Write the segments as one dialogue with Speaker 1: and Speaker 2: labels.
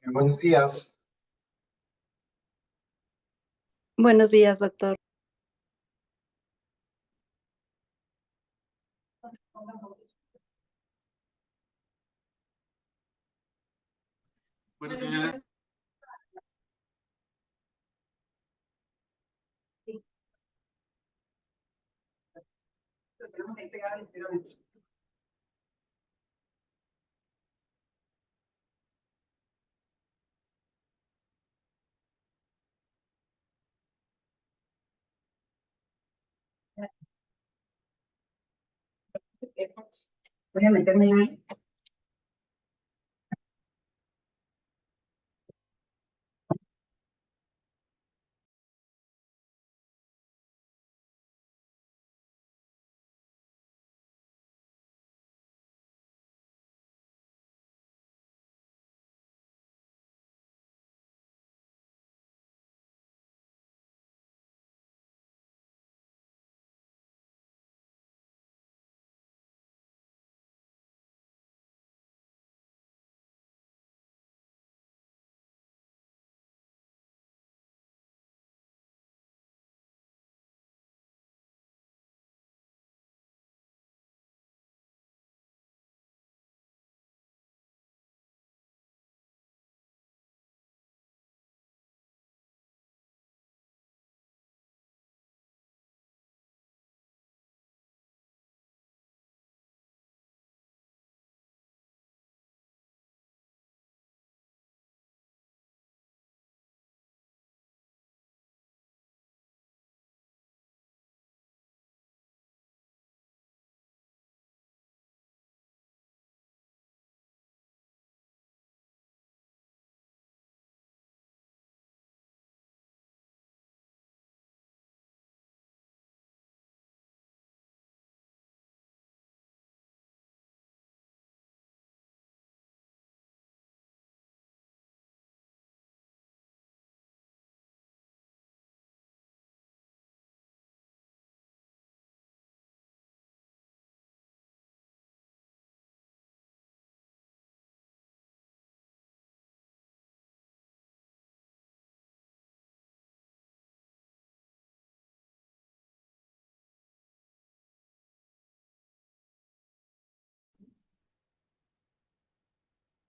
Speaker 1: Buenos días.
Speaker 2: Buenos días, doctor.
Speaker 1: Bueno, señores, voy a meterme ahí.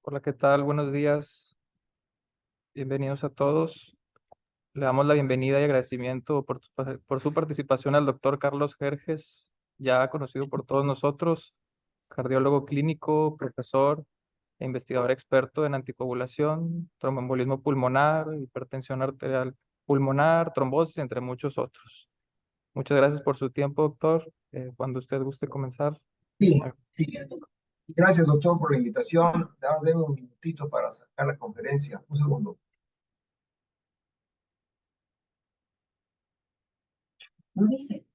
Speaker 3: Hola, ¿qué tal? Buenos días. Bienvenidos a todos. Le damos la bienvenida y agradecimiento por su participación al doctor Carlos Jerjes, ya conocido por todos nosotros, cardiólogo clínico, profesor e investigador experto en anticoagulación, tromboembolismo pulmonar, hipertensión arterial pulmonar, trombosis, entre muchos otros. Muchas gracias por su tiempo, doctor. Cuando usted guste comenzar.
Speaker 1: Sí, sí. Gracias, doctor, por la invitación. Dame un minutito para sacar la conferencia. Un segundo. ¿No dice?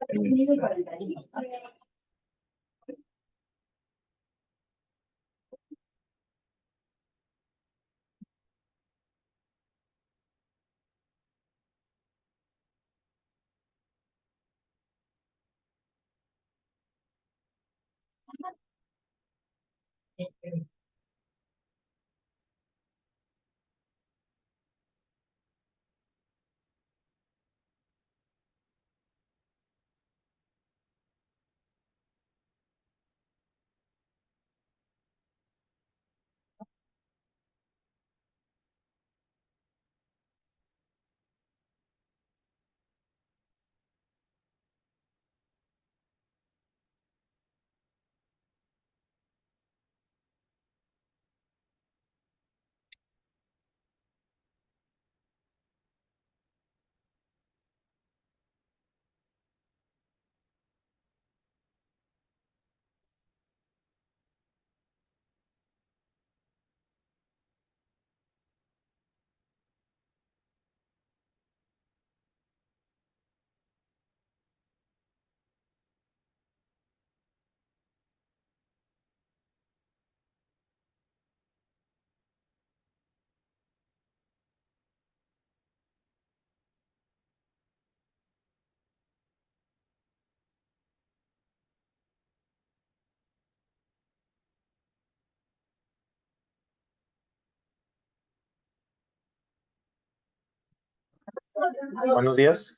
Speaker 1: Dice 41.
Speaker 4: Buenos días.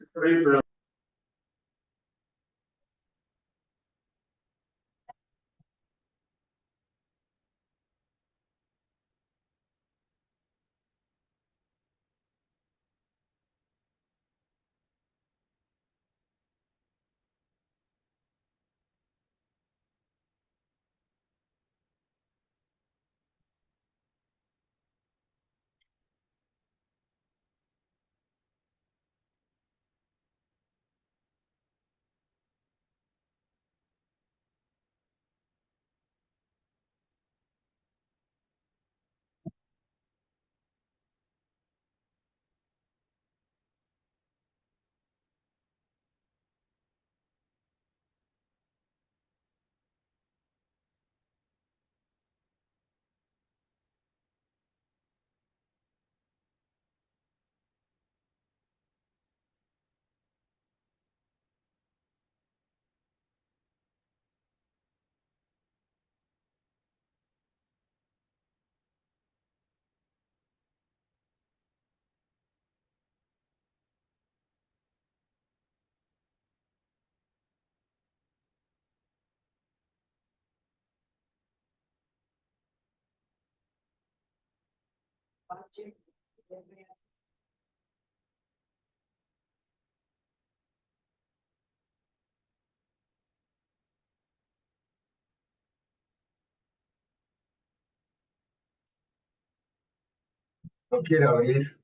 Speaker 1: No quiere abrir.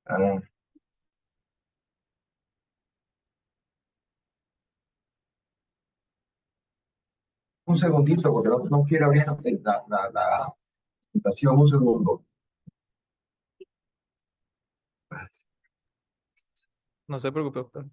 Speaker 1: Ah, un segundito, porque no quiere abrir la presentación. Un segundo.
Speaker 3: No se preocupe, doctor.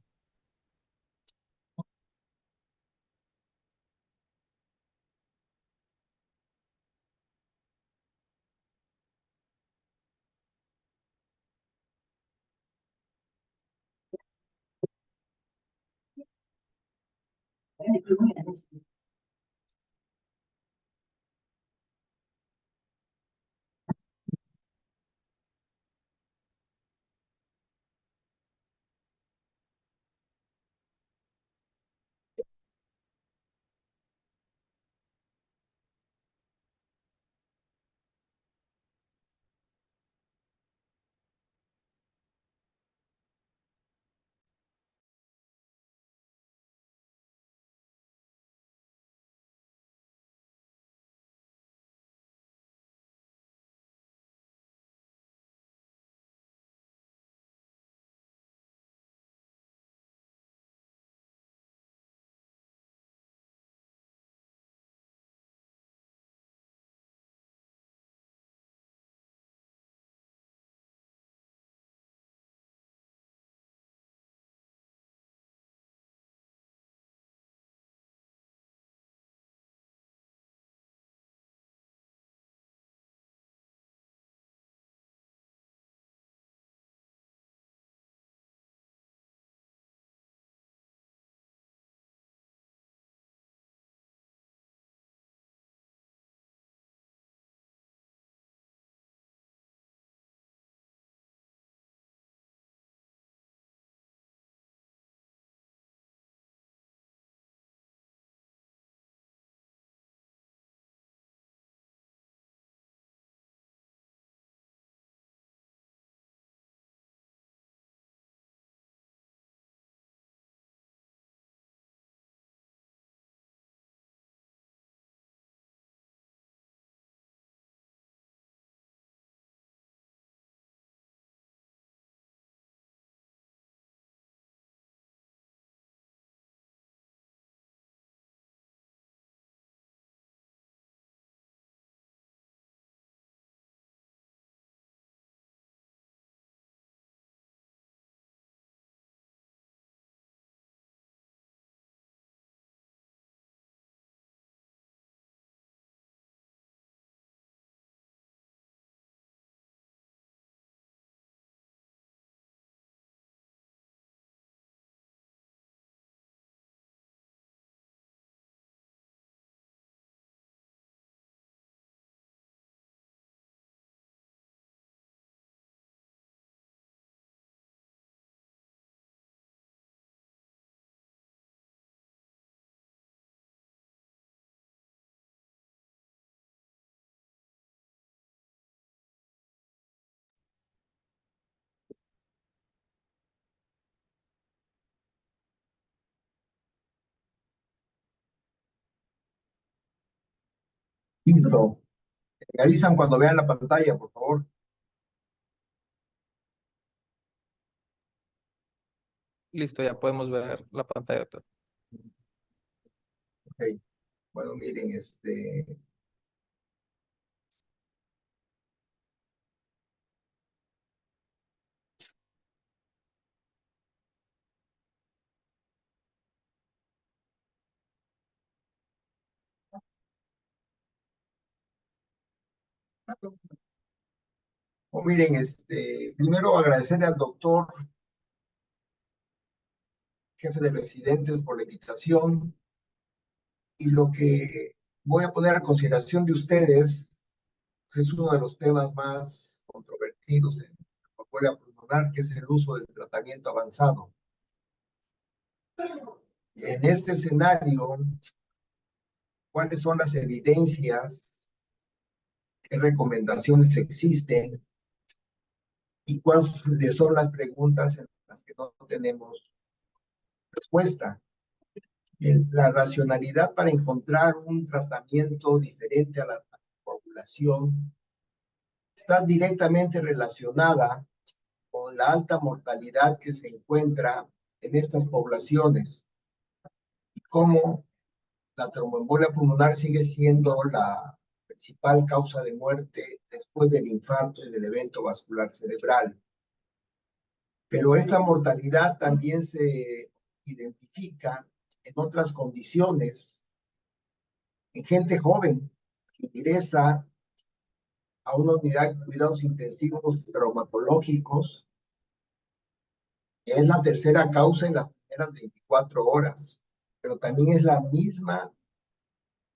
Speaker 1: Listo. Me avisan cuando vean la pantalla, por favor.
Speaker 3: Listo, ya podemos ver la pantalla, doctor.
Speaker 1: Ok. Bueno, miren, miren, primero agradecerle al doctor, jefe de residentes, por la invitación y lo que voy a poner a consideración de ustedes es uno de los temas más controvertidos en la escuela pulmonar, que es el uso del tratamiento avanzado. En este escenario, ¿cuáles son las evidencias? ¿Qué recomendaciones existen? ¿Y cuáles son las preguntas en las que no tenemos respuesta? La racionalidad para encontrar un tratamiento diferente a la población está directamente relacionada con la alta mortalidad que se encuentra en estas poblaciones y cómo la tromboembolia pulmonar sigue siendo la principal causa de muerte después del infarto y del evento vascular cerebral. Pero esta mortalidad también se identifica en otras condiciones, en gente joven que ingresa a una unidad de cuidados intensivos traumatológicos, que es la tercera causa en las primeras 24 horas, pero también es la misma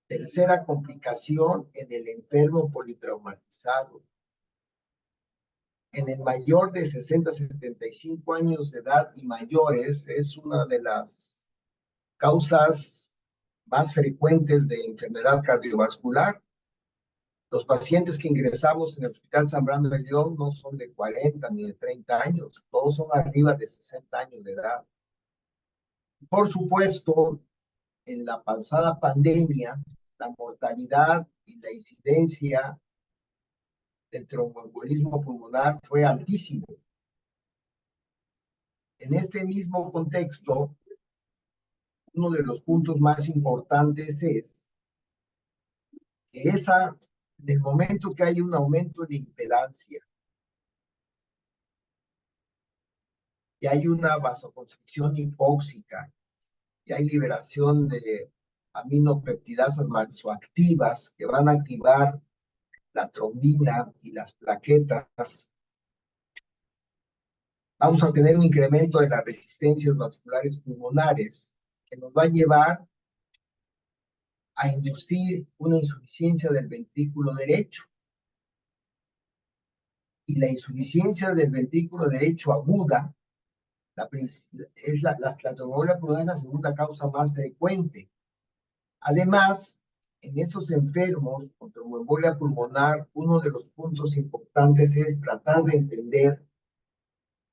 Speaker 1: tercera complicación en el enfermo politraumatizado. En el mayor de 60 a 75 años de edad y mayores es una de las causas más frecuentes de enfermedad cardiovascular. Los pacientes que ingresamos en el Hospital Zambrano de León no son de 40 ni de 30 años, todos son arriba de 60 años de edad. Por supuesto, en la pasada pandemia, la mortalidad y la incidencia del tromboembolismo pulmonar fue altísimo. En este mismo contexto, uno de los puntos más importantes es que en el momento que hay un aumento de impedancia y hay una vasoconstricción hipóxica y hay liberación de aminopeptidasas vasoactivas que van a activar la trombina y las plaquetas, vamos a tener un incremento de las resistencias vasculares pulmonares que nos va a llevar a inducir una insuficiencia del ventrículo derecho. Y la insuficiencia del ventrículo derecho aguda la tromboembolia pulmonar es la segunda causa más frecuente. Además, en estos enfermos con tromboembolia pulmonar, uno de los puntos importantes es tratar de entender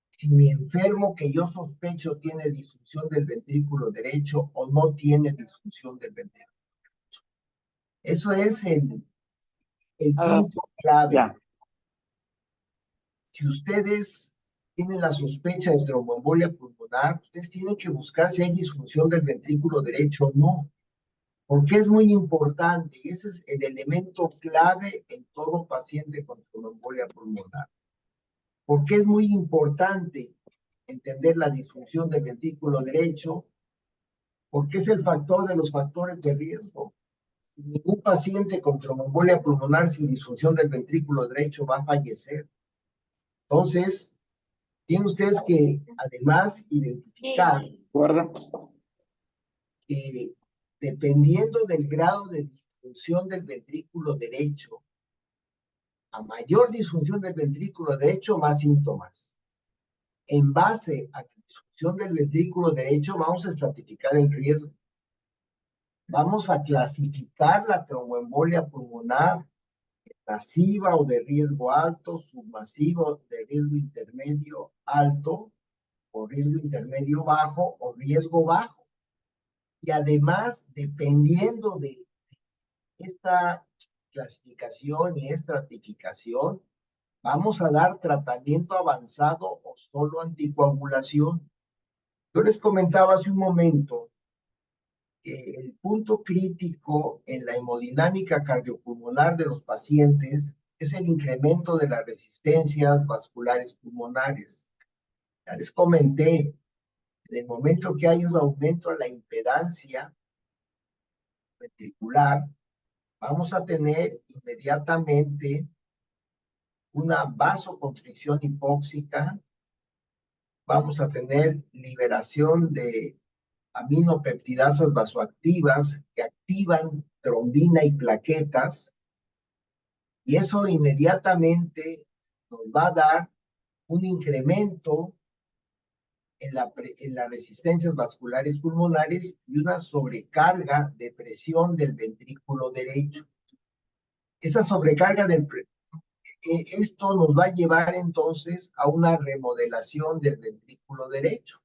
Speaker 1: si mi enfermo que yo sospecho tiene disfunción del ventrículo derecho o no tiene disfunción del ventrículo derecho. Eso es el punto clave.
Speaker 5: Ya.
Speaker 1: Si ustedes tienen la sospecha de tromboembolia pulmonar, ustedes tienen que buscar si hay disfunción del ventrículo derecho o no, porque es muy importante y ese es el elemento clave en todo paciente con tromboembolia pulmonar. ¿Por qué es muy importante entender la disfunción del ventrículo derecho? Porque es el factor de los factores de riesgo. Ningún paciente con tromboembolia pulmonar sin disfunción del ventrículo derecho va a fallecer. Entonces, tienen ustedes que además identificar
Speaker 5: Guarda.
Speaker 1: que dependiendo del grado de disfunción del ventrículo derecho, a mayor disfunción del ventrículo derecho, más síntomas. En base a la disfunción del ventrículo derecho, vamos a estratificar el riesgo. Vamos a clasificar la tromboembolia pulmonar masiva o de riesgo alto, submasiva de riesgo intermedio alto, o riesgo intermedio bajo, o riesgo bajo. Y además, dependiendo de clasificación y estratificación, ¿vamos a dar tratamiento avanzado o solo anticoagulación? Yo les comentaba hace un momento que el punto crítico en la hemodinámica cardiopulmonar de los pacientes es el incremento de las resistencias vasculares pulmonares. Ya les comenté, en el momento que hay un aumento en la impedancia ventricular, vamos a tener inmediatamente una vasoconstricción hipóxica, vamos a tener liberación de aminopeptidasas vasoactivas que activan trombina y plaquetas, y eso inmediatamente nos va a dar un incremento en las resistencias vasculares pulmonares y una sobrecarga de presión del ventrículo derecho. Esa sobrecarga esto nos va a llevar entonces a una remodelación del ventrículo derecho.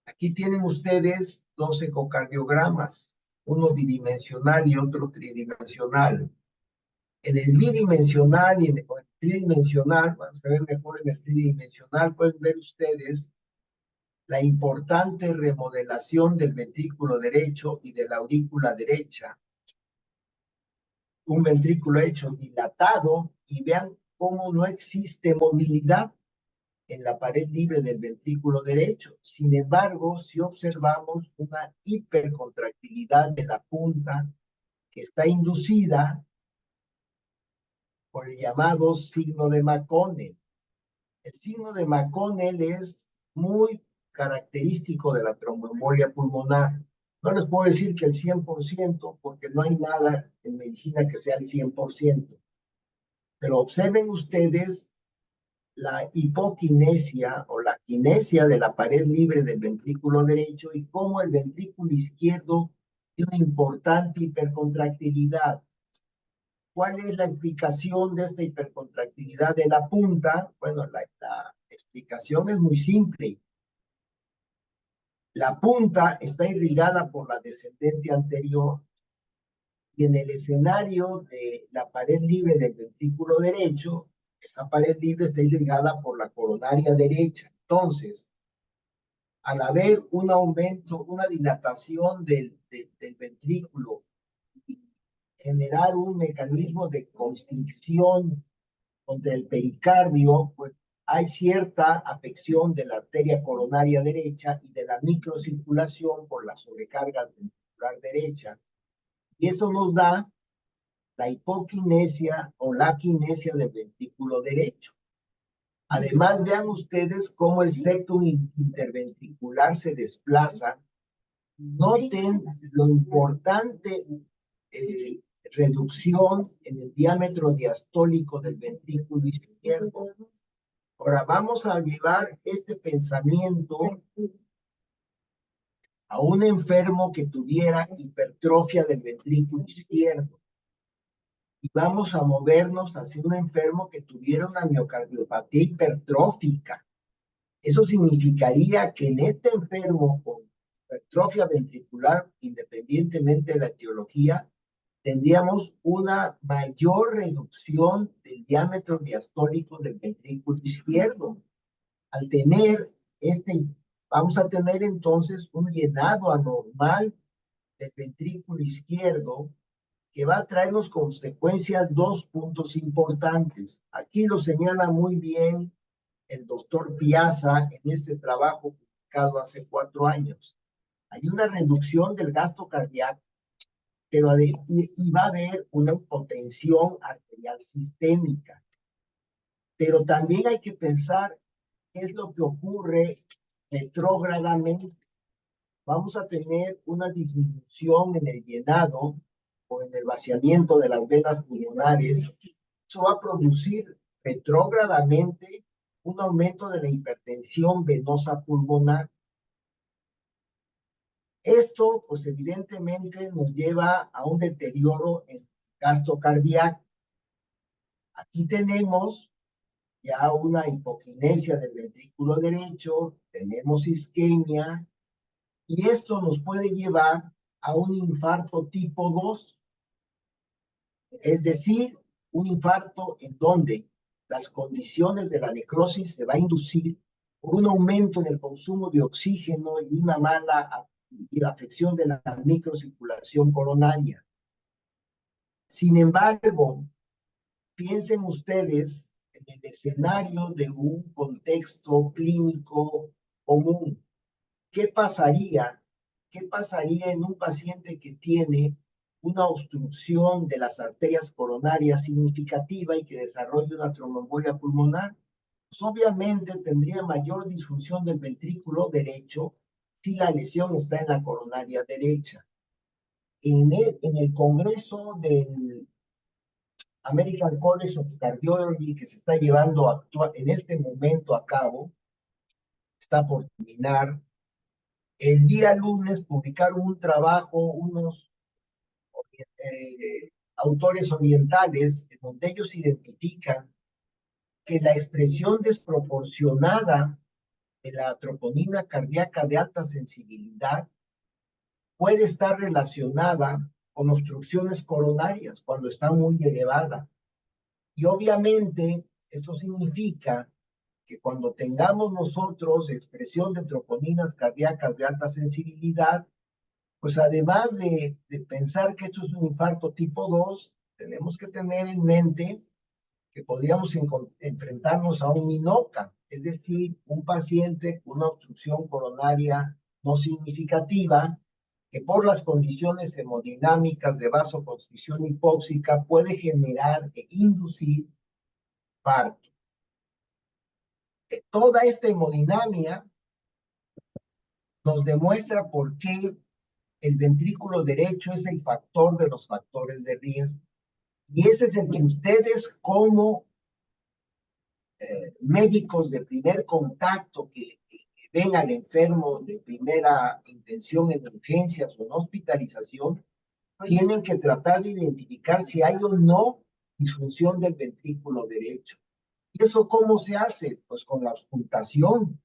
Speaker 1: Aquí tienen ustedes dos ecocardiogramas, uno bidimensional y otro tridimensional. En el bidimensional y en el tridimensional, vamos a ver mejor en el tridimensional, pueden ver ustedes la importante remodelación del ventrículo derecho y de la aurícula derecha. Un ventrículo hecho dilatado, y vean cómo no existe movilidad en la pared libre del ventrículo derecho. Sin embargo, si observamos una hipercontractilidad de la punta que está inducida por el llamado signo de McConnell. El signo de McConnell es muy característico de la tromboembolia pulmonar. No les puedo decir que el 100%, porque no hay nada en medicina que sea el 100%. Pero observen ustedes la hipoquinesia o la quinesia de la pared libre del ventrículo derecho y cómo el ventrículo izquierdo tiene una importante hipercontractilidad. ¿Cuál es la explicación de esta hipercontractilidad de la punta? Bueno, la explicación es muy simple. La punta está irrigada por la descendente anterior y en el escenario de la pared libre del ventrículo derecho, esa pared libre está irrigada por la coronaria derecha. Entonces, al haber un aumento, una dilatación del ventrículo, generar un mecanismo de constricción contra el pericardio, pues hay cierta afección de la arteria coronaria derecha y de la microcirculación por la sobrecarga ventricular derecha. Y eso nos da la hipoquinesia o la quinesia del ventrículo derecho. Además, vean ustedes cómo el septum interventricular se desplaza. Noten lo importante reducción en el diámetro diastólico del ventrículo izquierdo. Ahora vamos a llevar este pensamiento a un enfermo que tuviera hipertrofia del ventrículo izquierdo. Y vamos a movernos hacia un enfermo que tuviera una miocardiopatía hipertrófica. Eso significaría que en este enfermo con hipertrofia ventricular, independientemente de la etiología, tendríamos una mayor reducción del diámetro diastólico del ventrículo izquierdo. Al tener vamos a tener entonces un llenado anormal del ventrículo izquierdo que va a traernos consecuencias, dos puntos importantes. Aquí lo señala muy bien el doctor Piazza en este trabajo publicado hace 4 años. Hay una reducción del gasto cardíaco, pero y va a haber una hipotensión arterial sistémica. Pero también hay que pensar qué es lo que ocurre retrógradamente. Vamos a tener una disminución en el llenado o en el vaciamiento de las venas pulmonares. Eso va a producir retrógradamente un aumento de la hipertensión venosa pulmonar. Esto, pues evidentemente, nos lleva a un deterioro en el gasto cardíaco. Aquí tenemos ya una hipoquinesia del ventrículo derecho, tenemos isquemia, y esto nos puede llevar a un infarto tipo 2. Es decir, un infarto en donde las condiciones de la necrosis se va a inducir por un aumento en el consumo de oxígeno y una mala afección de la microcirculación coronaria. Sin embargo, piensen ustedes en el escenario de un contexto clínico común. ¿Qué pasaría? ¿Qué pasaría en un paciente que tiene una obstrucción de las arterias coronarias significativa y que desarrolla una tromboembolia pulmonar? Pues obviamente tendría mayor disfunción del ventrículo derecho si la lesión está en la coronaria derecha. En el Congreso del American College of Cardiology que se está llevando en este momento a cabo, está por terminar. El día lunes publicaron un trabajo, unos autores orientales, en donde ellos identifican que la expresión desproporcionada de la troponina cardíaca de alta sensibilidad puede estar relacionada con obstrucciones coronarias cuando está muy elevada. Y obviamente eso significa que cuando tengamos nosotros expresión de troponinas cardíacas de alta sensibilidad, pues además de pensar que esto es un infarto tipo 2, tenemos que tener en mente que podríamos enfrentarnos a un MINOCA, es decir, un paciente con una obstrucción coronaria no significativa, que por las condiciones hemodinámicas de vasoconstricción hipóxica puede generar e inducir parto. Toda esta hemodinamia nos demuestra por qué el ventrículo derecho es el factor de los factores de riesgo. Y ese es el que ustedes como médicos de primer contacto que ven al enfermo de primera intención en urgencias o en hospitalización, tienen que tratar de identificar si hay o no disfunción del ventrículo derecho. ¿Y eso cómo se hace? Pues con la auscultación.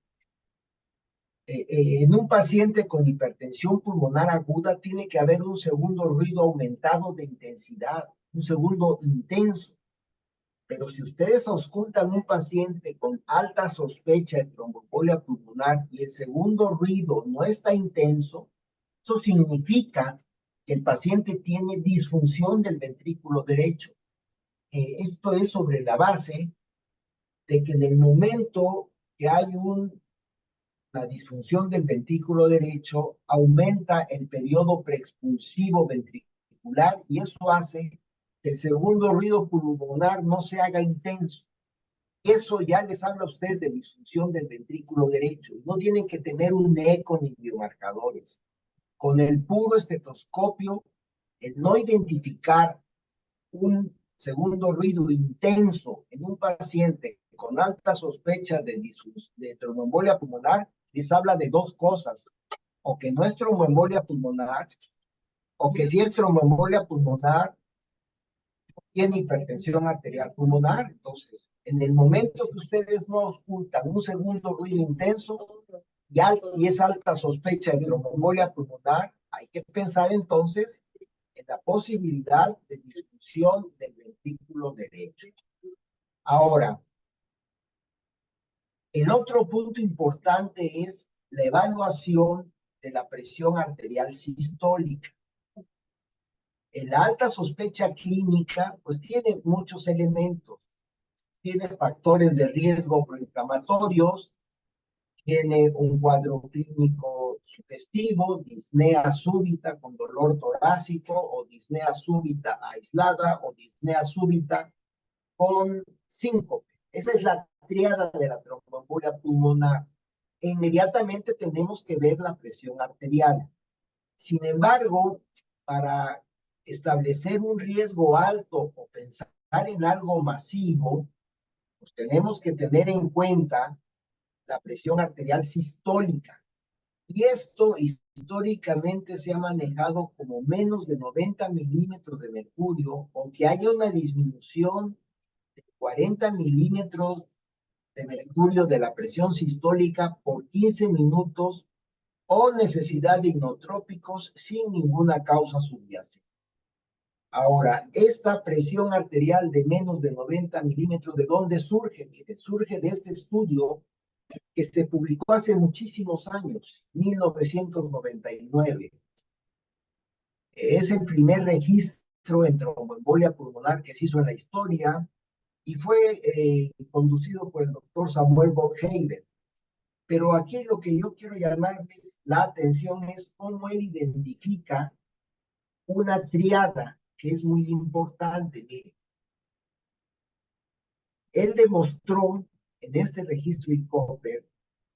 Speaker 1: En un paciente con hipertensión pulmonar aguda tiene que haber un segundo ruido aumentado de intensidad, un segundo intenso. Pero si ustedes auscultan un paciente con alta sospecha de tromboembolia pulmonar y el segundo ruido no está intenso, eso significa que el paciente tiene disfunción del ventrículo derecho. Esto es sobre la base de que en el momento que hay la disfunción del ventrículo derecho, aumenta el periodo preexpulsivo ventricular y eso hace que el segundo ruido pulmonar no se haga intenso. Eso ya les habla a ustedes de disfunción del ventrículo derecho. No tienen que tener un eco ni biomarcadores. Con el puro estetoscopio, el no identificar un segundo ruido intenso en un paciente con alta sospecha de tromboembolia pulmonar, les habla de dos cosas, o que no es tromboembolia pulmonar, o que si es tromboembolia pulmonar, tiene hipertensión arterial pulmonar. Entonces, en el momento que ustedes no auscultan un segundo ruido intenso y es alta sospecha de tromboembolia pulmonar, hay que pensar entonces en la posibilidad de disfunción del ventrículo derecho. Ahora, el otro punto importante es la evaluación de la presión arterial sistólica. La alta sospecha clínica, pues tiene muchos elementos. Tiene factores de riesgo proinflamatorios, tiene un cuadro clínico sugestivo, disnea súbita con dolor torácico, o disnea súbita aislada, o disnea súbita con síncope. Esa es la tríada de la tromboembolia pulmonar. E inmediatamente tenemos que ver la presión arterial. Sin embargo, para establecer un riesgo alto o pensar en algo masivo, pues tenemos que tener en cuenta la presión arterial sistólica. Y esto históricamente se ha manejado como menos de 90 milímetros de mercurio, aunque haya una disminución de 40 milímetros de mercurio de la presión sistólica por 15 minutos o necesidad de inotrópicos sin ninguna causa subyacente. Ahora, esta presión arterial de menos de 90 milímetros, ¿de dónde surge? Mire, surge de este estudio que se publicó hace muchísimos años, 1999. Es el primer registro en tromboembolia pulmonar que se hizo en la historia y fue conducido por el doctor Samuel Goldhaber. Pero aquí lo que yo quiero llamarles la atención es cómo él identifica una triada que es muy importante. Mire, él demostró en este registro ICOPER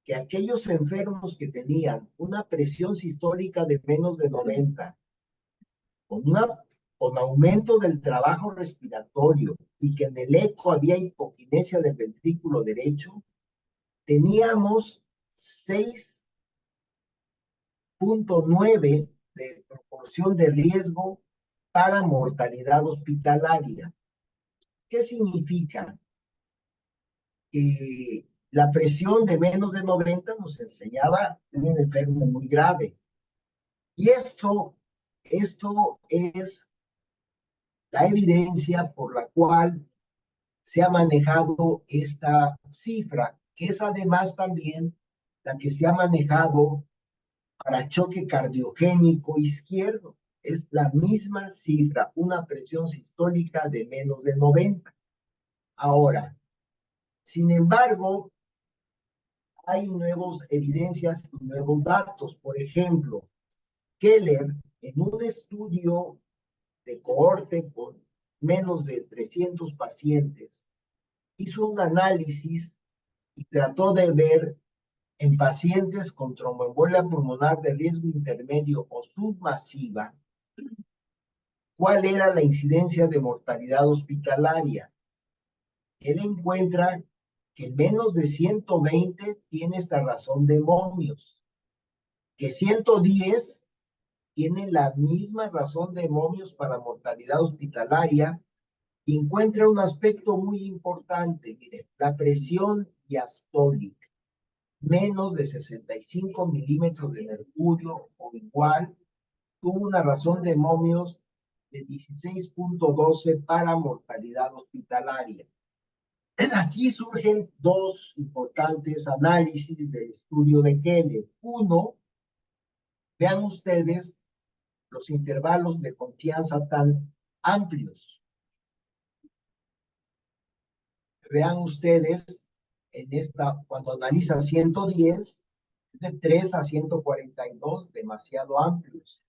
Speaker 1: que aquellos enfermos que tenían una presión sistólica de menos de 90, con aumento del trabajo respiratorio y que en el eco había hipoquinesia del ventrículo derecho, teníamos 6.9 de proporción de riesgo para mortalidad hospitalaria. ¿Qué significa? Que la presión de menos de 90 nos enseñaba un enfermo muy grave. Y esto es la evidencia por la cual se ha manejado esta cifra, que es además también la que se ha manejado para choque cardiogénico izquierdo. Es la misma cifra, una presión sistólica de menos de 90. Ahora, sin embargo, hay nuevas evidencias y nuevos datos. Por ejemplo, Keller, en un estudio de cohorte con menos de 300 pacientes, hizo un análisis y trató de ver en pacientes con tromboembolia pulmonar de riesgo intermedio o submasiva cuál era la incidencia de mortalidad hospitalaria. Él encuentra que menos de 120 tiene esta razón de momios, que 110 tiene la misma razón de momios para mortalidad hospitalaria, y encuentra un aspecto muy importante. Mire, la presión diastólica, menos de 65 milímetros de mercurio o igual, tuvo una razón de momios de 16.12 para mortalidad hospitalaria. Aquí surgen dos importantes análisis del estudio de Keller. Uno, vean ustedes los intervalos de confianza tan amplios. Vean ustedes en esta, cuando analiza 110, de 3 a 142, demasiado amplios.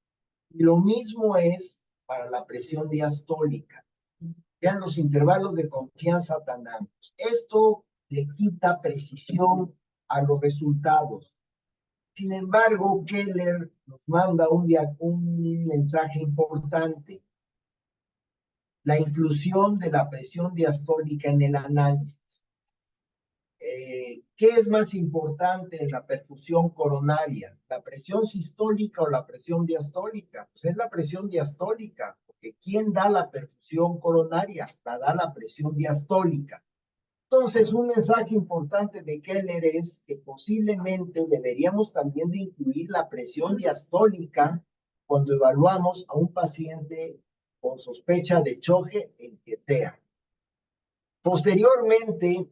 Speaker 1: Y lo mismo es para la presión diastólica. Vean los intervalos de confianza tan amplios. Esto le quita precisión a los resultados. Sin embargo, Keller nos manda un mensaje importante. La inclusión de la presión diastólica en el análisis. ¿Qué es más importante en la perfusión coronaria? ¿La presión sistólica o la presión diastólica? Pues es la presión diastólica, porque ¿quién da la perfusión coronaria? La da la presión diastólica. Entonces, un mensaje importante de Keller es que posiblemente deberíamos también de incluir la presión diastólica cuando evaluamos a un paciente con sospecha de choque, el que sea. Posteriormente,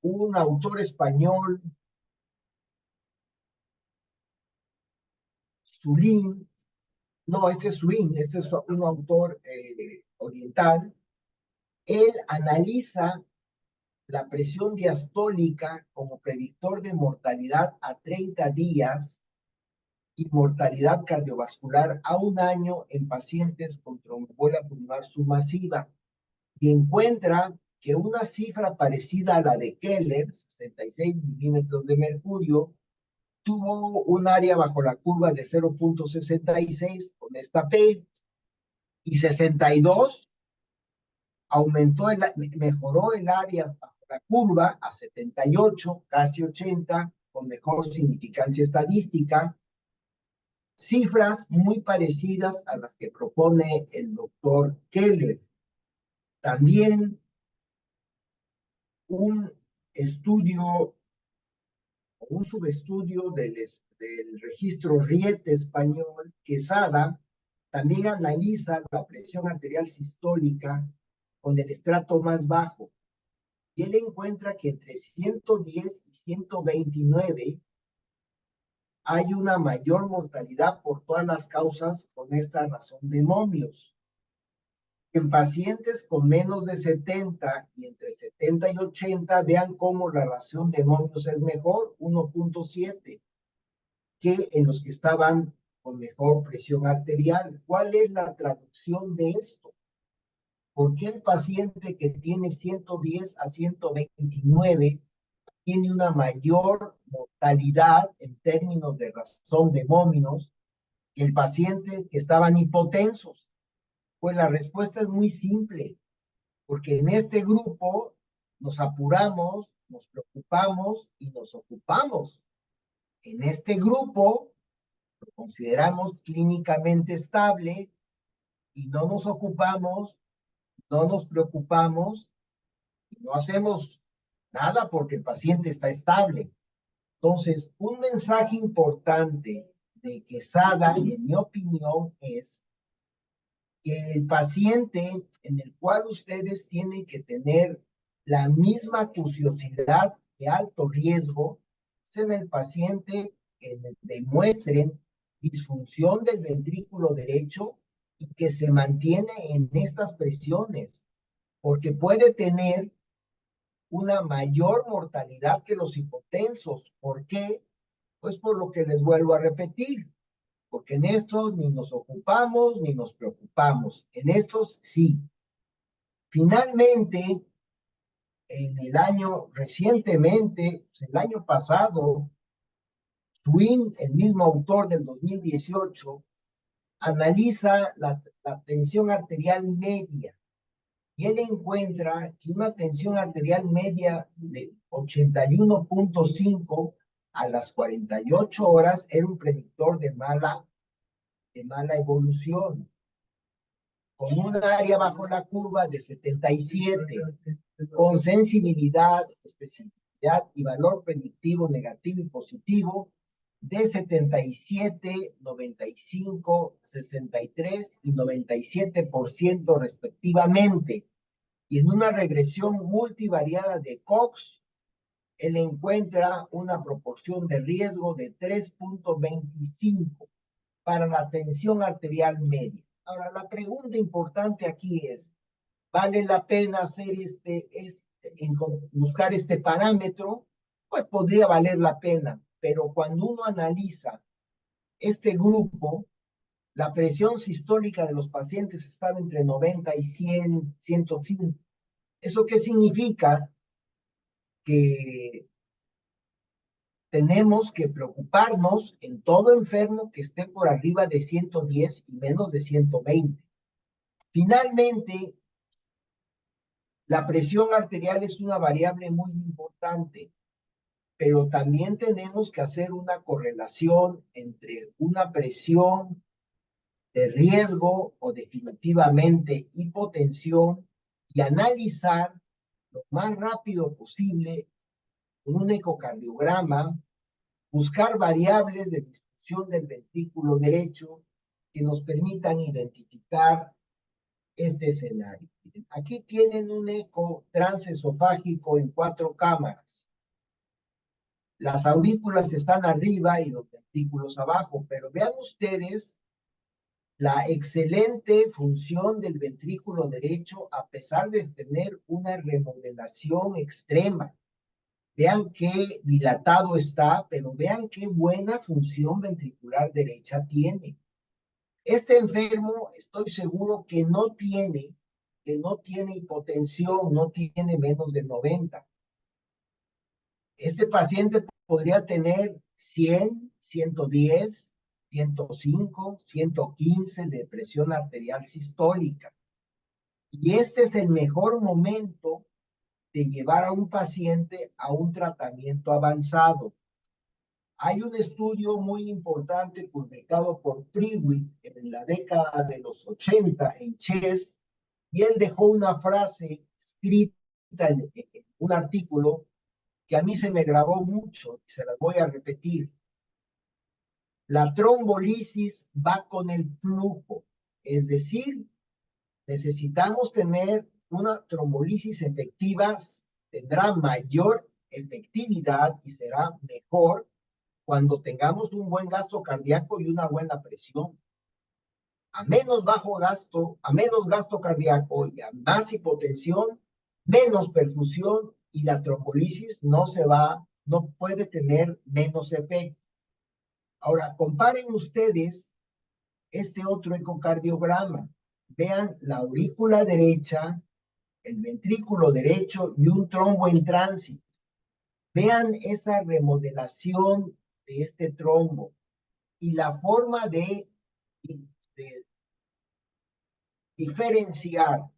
Speaker 1: un autor español, Sulín, no, este es Swin, este es un autor oriental, él analiza la presión diastólica como predictor de mortalidad a 30 días y mortalidad cardiovascular a un año en pacientes con tromboembolia pulmonar submasiva, y encuentra que una cifra parecida a la de Keller, 66 milímetros de mercurio, tuvo un área bajo la curva de 0.66 con esta P, y 62 mejoró el área bajo la curva a 78, casi 80, con mejor significancia estadística. Cifras muy parecidas a las que propone el doctor Keller. También un estudio, un subestudio del registro Riete español, Quesada, también analiza la presión arterial sistólica con el estrato más bajo. Y él encuentra que entre 110 y 129 hay una mayor mortalidad por todas las causas con esta razón de momios. En pacientes con menos de 70 y entre 70 y 80, vean cómo la razón de momios es mejor, 1.7, que en los que estaban con mejor presión arterial. ¿Cuál es la traducción de esto? ¿Por qué el paciente que tiene 110 a 129 tiene una mayor mortalidad en términos de razón de momios que el paciente que estaban hipotensos? Pues la respuesta es muy simple, porque en este grupo nos apuramos, nos preocupamos y nos ocupamos. En este grupo lo consideramos clínicamente estable y no nos ocupamos, no nos preocupamos y no hacemos nada porque el paciente está estable. Entonces, un mensaje importante de Quesada, en mi opinión, es que el paciente en el cual ustedes tienen que tener la misma acuciosidad de alto riesgo es en el paciente que demuestren disfunción del ventrículo derecho y que se mantiene en estas presiones, porque puede tener una mayor mortalidad que los hipotensos. ¿Por qué? Pues por lo que les vuelvo a repetir, porque en estos ni nos ocupamos ni nos preocupamos, en estos sí. Finalmente, recientemente, el año pasado, Swin, el mismo autor del 2018, analiza la tensión arterial media y él encuentra que una tensión arterial media de 81.5 a las 48 horas era un predictor de mala evolución, con un área bajo la curva de 77, con sensibilidad, especificidad y valor predictivo negativo y positivo de 77, 95, 63 y 97% respectivamente. Y en una regresión multivariada de Cox, él encuentra una proporción de riesgo de 3.25 para la tensión arterial media. Ahora, la pregunta importante aquí es, ¿vale la pena hacer buscar este parámetro? Pues podría valer la pena, pero cuando uno analiza este grupo, la presión sistólica de los pacientes estaba entre 90 y 100, 105. ¿Eso qué significa? Que tenemos que preocuparnos en todo enfermo que esté por arriba de 110 y menos de 120. Finalmente, la presión arterial es una variable muy importante, pero también tenemos que hacer una correlación entre una presión de riesgo o definitivamente hipotensión y analizar lo más rápido posible un ecocardiograma, buscar variables de distribución del ventrículo derecho que nos permitan identificar este escenario. Aquí tienen un eco transesofágico en 4 cámaras. Las aurículas están arriba y los ventrículos abajo, pero vean ustedes la excelente función del ventrículo derecho a pesar de tener una remodelación extrema. Vean qué dilatado está, pero vean qué buena función ventricular derecha tiene. Este enfermo, estoy seguro que no tiene hipotensión, no tiene menos de 90. Este paciente podría tener 100, 110, 105, 115 de presión arterial sistólica. Y este es el mejor momento de llevar a un paciente a un tratamiento avanzado. Hay un estudio muy importante publicado por Priwitt en la década de los 80 en Chess, y él dejó una frase escrita en un artículo que a mí se me grabó mucho y se la voy a repetir. La trombolisis va con el flujo. Es decir, necesitamos tener una trombolisis efectiva, tendrá mayor efectividad y será mejor cuando tengamos un buen gasto cardíaco y una buena presión. A menos bajo gasto, a menos gasto cardíaco y a más hipotensión, menos perfusión y la trombolisis no puede tener menos efecto. Ahora, comparen ustedes este otro ecocardiograma. Vean la aurícula derecha, el ventrículo derecho y un trombo en tránsito. Vean esa remodelación de este trombo y la forma de diferenciar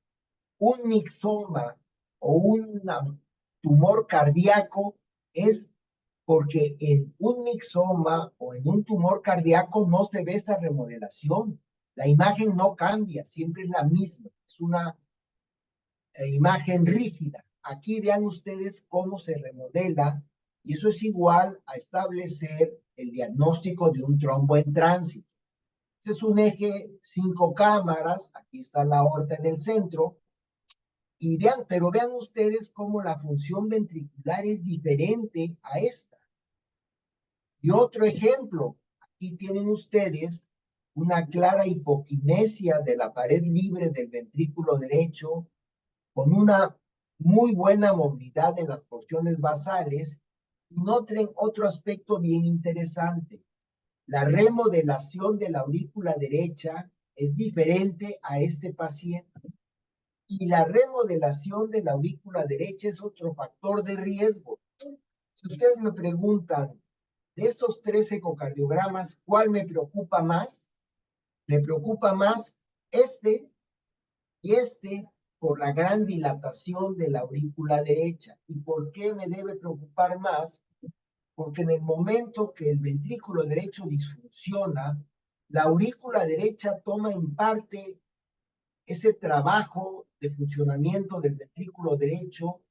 Speaker 1: un mixoma o un tumor cardíaco es porque en un mixoma o en un tumor cardíaco no se ve esa remodelación. La imagen no cambia, siempre es la misma. Es una imagen rígida. Aquí vean ustedes cómo se remodela y eso es igual a establecer el diagnóstico de un trombo en tránsito. Este es un eje 5 cámaras, aquí está la aorta en el centro, y pero vean ustedes cómo la función ventricular es diferente a esta. Y otro ejemplo, aquí tienen ustedes una clara hipoquinesia de la pared libre del ventrículo derecho, con una muy buena movilidad en las porciones basales. Y noten otro aspecto bien interesante. La remodelación de la aurícula derecha es diferente a este paciente. Y la remodelación de la aurícula derecha es otro factor de riesgo. Si ustedes me preguntan, de estos 3 ecocardiogramas, ¿cuál me preocupa más? Me preocupa más este y este por la gran dilatación de la aurícula derecha. ¿Y por qué me debe preocupar más? Porque en el momento que el ventrículo derecho disfunciona, la aurícula derecha toma en parte ese trabajo de funcionamiento del ventrículo derecho,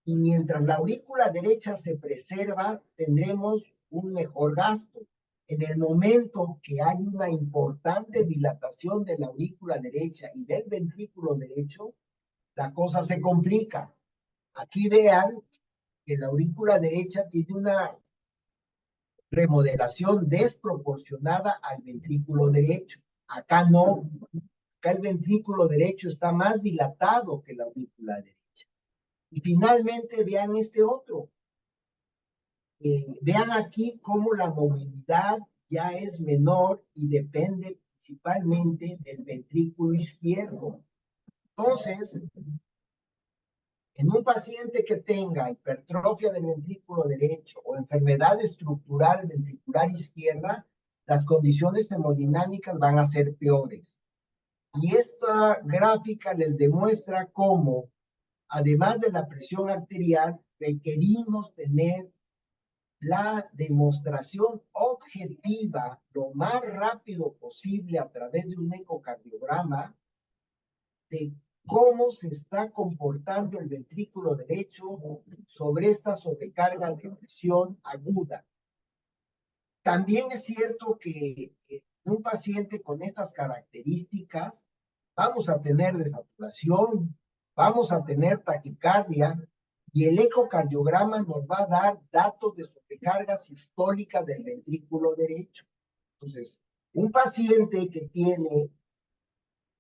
Speaker 1: y mientras la aurícula derecha se preserva, tendremos un mejor gasto. En el momento que hay una importante dilatación de la aurícula derecha y del ventrículo derecho, la cosa se complica. Aquí vean que la aurícula derecha tiene una remodelación desproporcionada al ventrículo derecho. Acá no. Acá el ventrículo derecho está más dilatado que la aurícula derecha. Y finalmente vean este otro. Vean aquí cómo la movilidad ya es menor y depende principalmente del ventrículo izquierdo. Entonces, en un paciente que tenga hipertrofia del ventrículo derecho o enfermedad estructural ventricular izquierda, las condiciones hemodinámicas van a ser peores. Y esta gráfica les demuestra cómo, además de la presión arterial, requerimos tener la demostración objetiva lo más rápido posible a través de un ecocardiograma de cómo se está comportando el ventrículo derecho sobre esta sobrecarga de presión aguda. También es cierto que en un paciente con estas características vamos a tener desaturación, vamos a tener taquicardia, y el ecocardiograma nos va a dar datos de sobrecarga sistólica del ventrículo derecho. Entonces, un paciente que tiene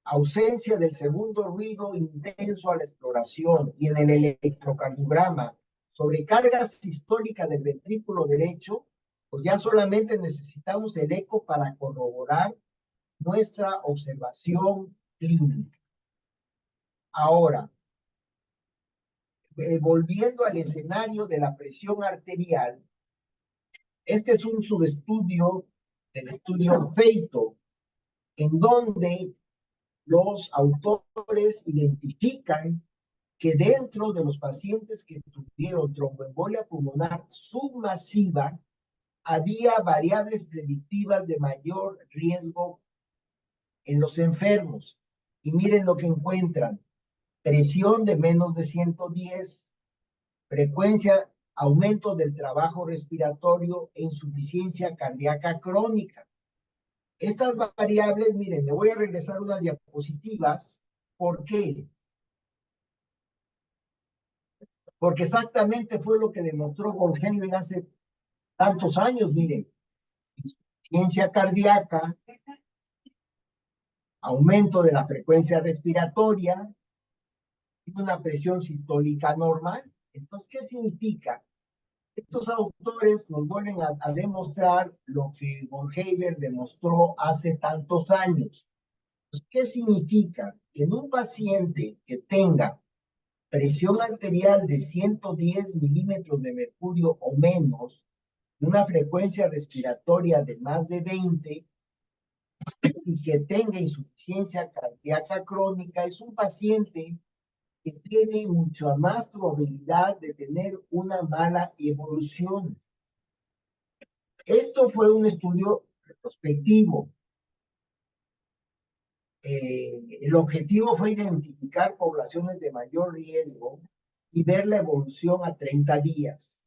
Speaker 1: ausencia del segundo ruido intenso a la exploración y en el electrocardiograma sobrecarga sistólica del ventrículo derecho, pues ya solamente necesitamos el eco para corroborar nuestra observación clínica. Ahora, volviendo al escenario de la presión arterial, este es un subestudio del estudio FEITO, en donde los autores identifican que dentro de los pacientes que tuvieron tromboembolia pulmonar submasiva, había variables predictivas de mayor riesgo en los enfermos. Y miren lo que encuentran: presión de menos de 110, frecuencia, aumento del trabajo respiratorio e insuficiencia cardíaca crónica. Estas variables, miren, me voy a regresar unas diapositivas. ¿Por qué? Porque exactamente fue lo que demostró Goldhaber hace tantos años, miren. Insuficiencia cardíaca, aumento de la frecuencia respiratoria y una presión sistólica normal. Entonces, ¿qué significa? Estos autores nos vuelven a demostrar lo que Goldhaber demostró hace tantos años. Entonces, ¿qué significa? Que en un paciente que tenga presión arterial de 110 milímetros de mercurio o menos, de una frecuencia respiratoria de más de 20 y que tenga insuficiencia cardíaca crónica, es un paciente que tiene mucha más probabilidad de tener una mala evolución. Esto fue un estudio retrospectivo. El objetivo fue identificar poblaciones de mayor riesgo y ver la evolución a 30 días.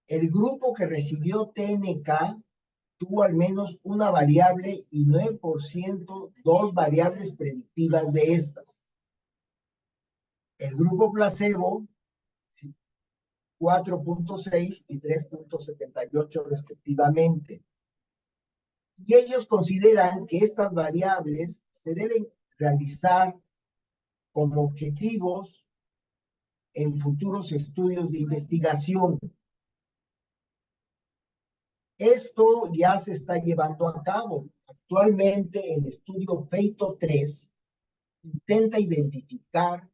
Speaker 1: El grupo que recibió TNK tuvo al menos una variable y 9% dos variables predictivas de estas. El grupo placebo, 4.6 y 3.78 respectivamente. Y ellos consideran que estas variables se deben realizar como objetivos en futuros estudios de investigación. Esto ya se está llevando a cabo. Actualmente el estudio FEITO 3 intenta identificar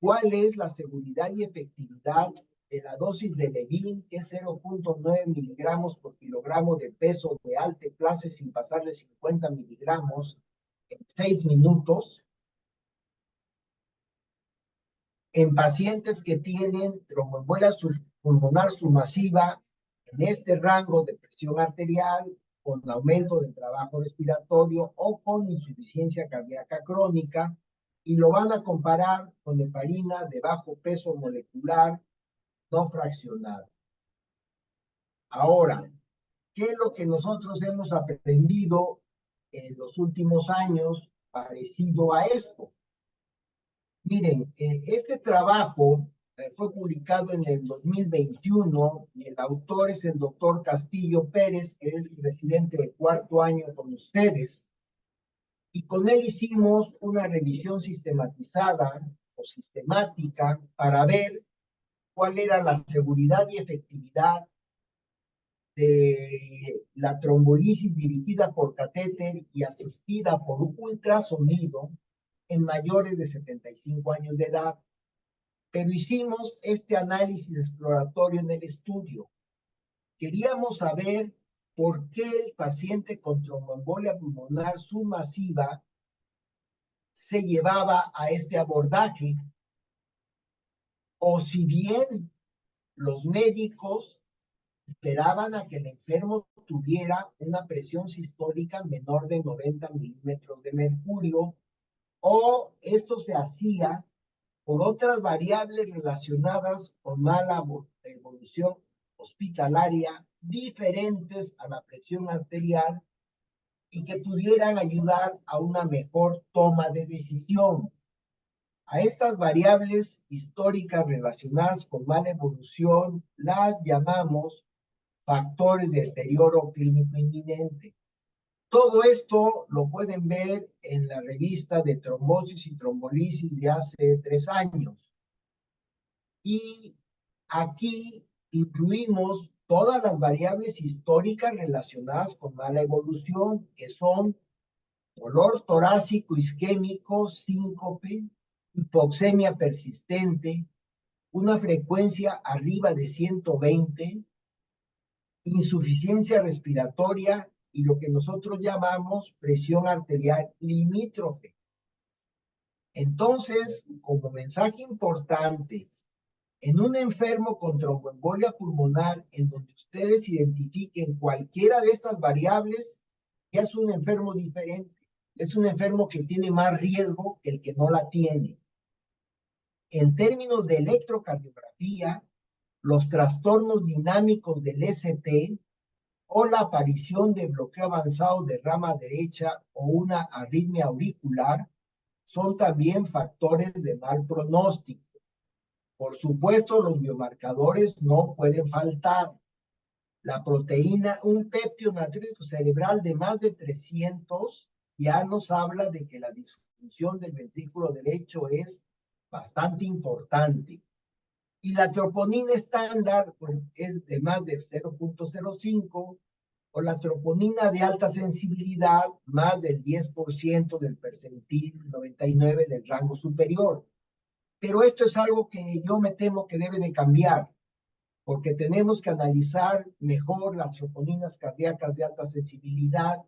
Speaker 1: cuál es la seguridad y efectividad de la dosis de Levin, que es 0.9 miligramos por kilogramo de peso de alta clase sin pasar de 50 miligramos en 6 minutos en pacientes que tienen tromboembolia pulmonar submasiva en este rango de presión arterial, con aumento del trabajo respiratorio o con insuficiencia cardíaca crónica, y lo van a comparar con heparina de bajo peso molecular no fraccionado. Ahora, ¿qué es lo que nosotros hemos aprendido en los últimos años parecido a esto? Miren, este trabajo fue publicado en el 2021 y el autor es el doctor Castillo Pérez, que es residente de cuarto año con ustedes. Y con él hicimos una revisión sistematizada o sistemática para ver cuál era la seguridad y efectividad de la trombolisis dirigida por catéter y asistida por un ultrasonido en mayores de 75 años de edad. Pero hicimos este análisis exploratorio en el estudio. Queríamos saber por qué el paciente con tromboembolia pulmonar submasiva se llevaba a este abordaje, o si bien los médicos esperaban a que el enfermo tuviera una presión sistólica menor de 90 milímetros de mercurio, o esto se hacía por otras variables relacionadas con mala evolución hospitalaria diferentes a la presión arterial y que pudieran ayudar a una mejor toma de decisión. A estas variables históricas relacionadas con mala evolución las llamamos factores de deterioro clínico inminente. Todo esto lo pueden ver en la revista de trombosis y trombolisis de hace 3 años. Y aquí incluimos todas las variables históricas relacionadas con mala evolución, que son dolor torácico isquémico, síncope, hipoxemia persistente, una frecuencia arriba de 120, insuficiencia respiratoria y lo que nosotros llamamos presión arterial limítrofe. Entonces, como mensaje importante, en un enfermo con tromboembolia pulmonar, en donde ustedes identifiquen cualquiera de estas variables, ya es un enfermo diferente. Es un enfermo que tiene más riesgo que el que no la tiene. En términos de electrocardiografía, los trastornos dinámicos del ST o la aparición de bloqueo avanzado de rama derecha o una arritmia auricular son también factores de mal pronóstico. Por supuesto, los biomarcadores no pueden faltar. La proteína, un péptido natriúrico cerebral de más de 300 ya nos habla de que la disfunción del ventrículo derecho es bastante importante. Y la troponina estándar pues, es de más de 0.05 o la troponina de alta sensibilidad más del 10% del percentil 99 del rango superior. Pero esto es algo que yo me temo que debe de cambiar, porque tenemos que analizar mejor las troponinas cardíacas de alta sensibilidad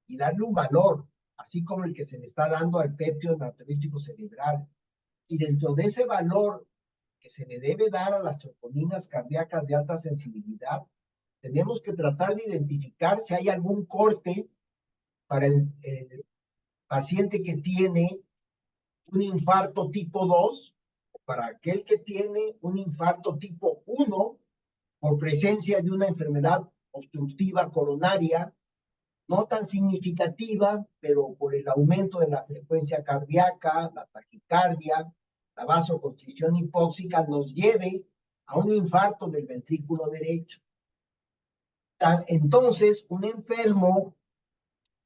Speaker 1: y darle un valor, así como el que se le está dando al péptido natriúrico cerebral. Y dentro de ese valor que se le debe dar a las troponinas cardíacas de alta sensibilidad, tenemos que tratar de identificar si hay algún corte para el paciente que tiene un infarto tipo 2, o para aquel que tiene un infarto tipo 1, por presencia de una enfermedad obstructiva coronaria, no tan significativa, pero por el aumento de la frecuencia cardíaca, la taquicardia, la vasoconstricción hipóxica, nos lleve a un infarto del ventrículo derecho. Entonces, un enfermo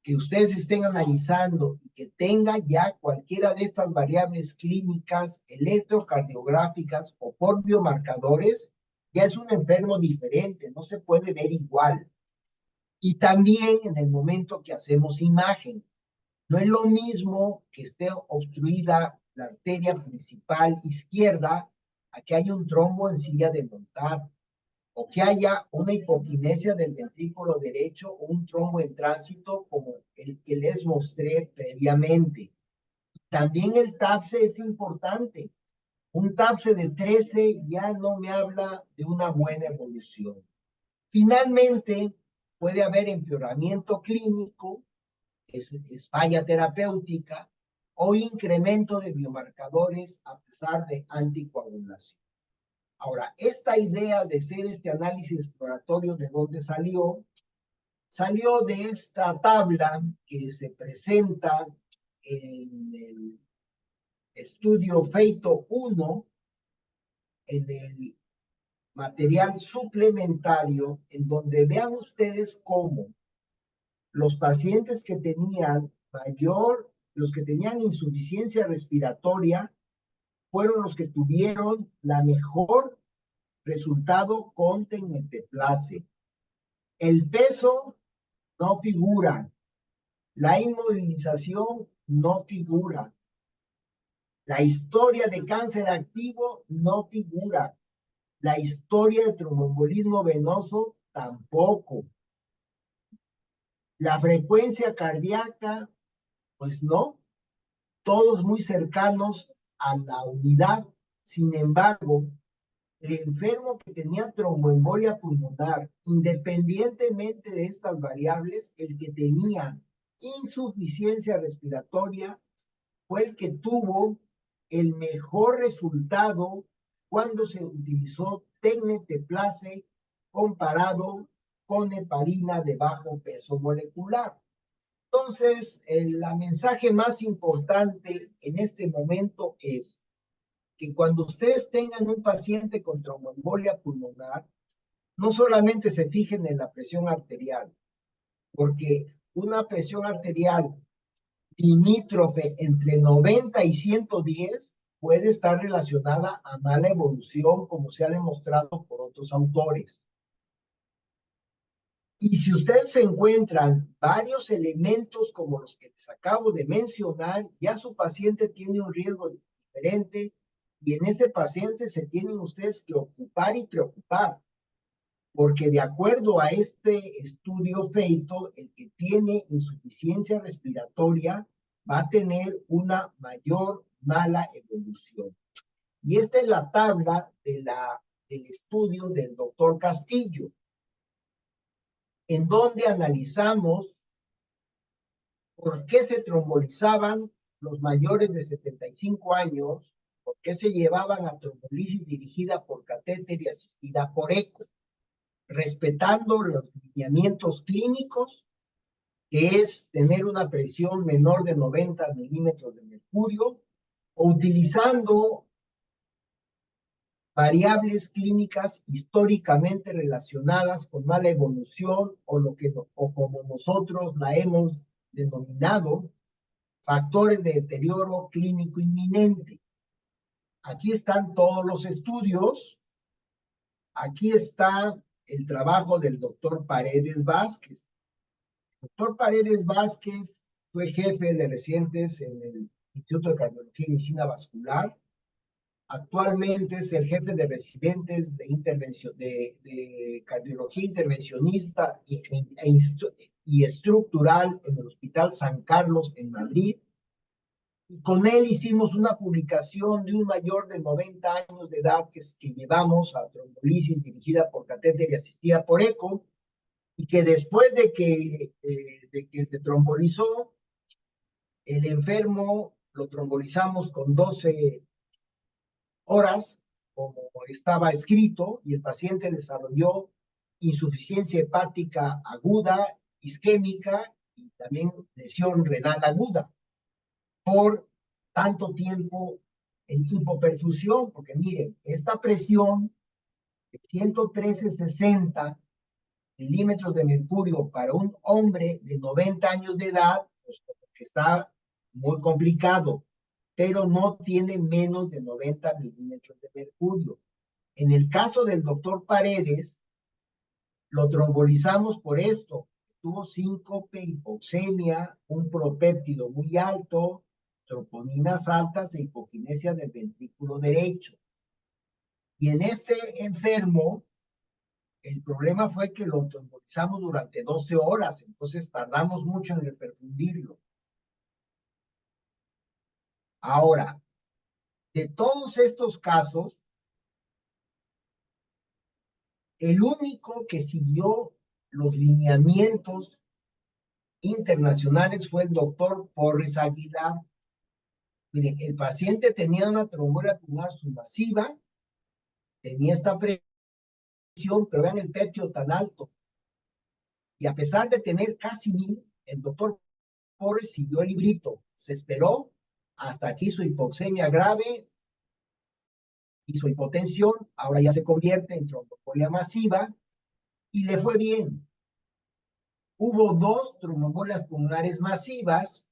Speaker 1: que ustedes estén analizando y que tenga ya cualquiera de estas variables clínicas, electrocardiográficas o por biomarcadores, ya es un enfermo diferente, no se puede ver igual. Y también en el momento que hacemos imagen, no es lo mismo que esté obstruida la arteria principal izquierda a que haya un trombo en silla de montar, o que haya una hipoquinesia del ventrículo derecho o un trombo en tránsito como el que les mostré previamente. También el TAPSE es importante. Un TAPSE de 13 ya no me habla de una buena evolución. Finalmente, puede haber empeoramiento clínico, es falla terapéutica, o incremento de biomarcadores a pesar de anticoagulación. Ahora, esta idea de hacer este análisis exploratorio, ¿de dónde salió? Salió de esta tabla que se presenta en el estudio FEITO 1, en el material suplementario, en donde vean ustedes cómo los pacientes que tenían los que tenían insuficiencia respiratoria, fueron los que tuvieron la mejor resultado con tecneteplase. El peso no figura, la inmovilización no figura, la historia de cáncer activo no figura, la historia de tromboembolismo venoso tampoco, la frecuencia cardíaca, pues no, todos muy cercanos a la unidad. Sin embargo, el enfermo que tenía tromboembolia pulmonar, independientemente de estas variables, el que tenía insuficiencia respiratoria fue el que tuvo el mejor resultado cuando se utilizó tecneteplase comparado con heparina de bajo peso molecular. Entonces, el mensaje más importante en este momento es que cuando ustedes tengan un paciente con tromboembolia pulmonar, no solamente se fijen en la presión arterial, porque una presión arterial limítrofe entre 90 y 110 puede estar relacionada a mala evolución, como se ha demostrado por otros autores. Y si ustedes se encuentran varios elementos como los que les acabo de mencionar, ya su paciente tiene un riesgo diferente y en ese paciente se tienen ustedes que ocupar y preocupar, porque de acuerdo a este estudio FEITO, el que tiene insuficiencia respiratoria va a tener una mayor mala evolución. Y esta es la tabla del estudio del doctor Castillo, en donde analizamos por qué se trombolizaban los mayores de 75 años, por qué se llevaban a trombolisis dirigida por catéter y asistida por eco. respetando los lineamientos clínicos, que es tener una presión menor de 90 milímetros de mercurio, o utilizando variables clínicas históricamente relacionadas con mala evolución o como nosotros la hemos denominado, factores de deterioro clínico inminente. Aquí están todos los estudios. Aquí está el trabajo del doctor Paredes Vázquez. El doctor Paredes Vázquez fue jefe de residentes en el Instituto de Cardiología y Medicina Vascular. Actualmente es el jefe de residentes de cardiología intervencionista y estructural en el Hospital San Carlos en Madrid. Y con él hicimos una publicación de un mayor de 90 años de edad que llevamos a trombolisis dirigida por catéter y asistida por eco, y que después de que se trombolizó, el enfermo lo trombolizamos con 12 horas, como estaba escrito, y el paciente desarrolló insuficiencia hepática aguda, isquémica y también lesión renal aguda por tanto tiempo en hipoperfusión, porque miren, esta presión de 113/60 milímetros de mercurio para un hombre de 90 años de edad, pues que está muy complicado, pero no tiene menos de 90 milímetros de mercurio. En el caso del doctor Paredes, lo trombolizamos por esto. Tuvo síncope, hipoxemia, un propéptido muy alto, troponinas altas e hipoquinesia del ventrículo derecho. Y en este enfermo, el problema fue que lo trombolizamos durante 12 horas, entonces tardamos mucho en reperfundirlo. Ahora, de todos estos casos, el único que siguió los lineamientos internacionales fue el doctor Porres Aguilar. Miren, el paciente tenía una tromboembolia pulmonar submasiva, tenía esta presión, pero vean el péptido tan alto. Y a pesar de tener casi 1000, el doctor Porres siguió el librito. Se esperó hasta que hizo hipoxemia grave, hizo hipotensión, ahora ya se convierte en tromboembolia masiva y le fue bien. Hubo 2 tromboembolias pulmonares masivas,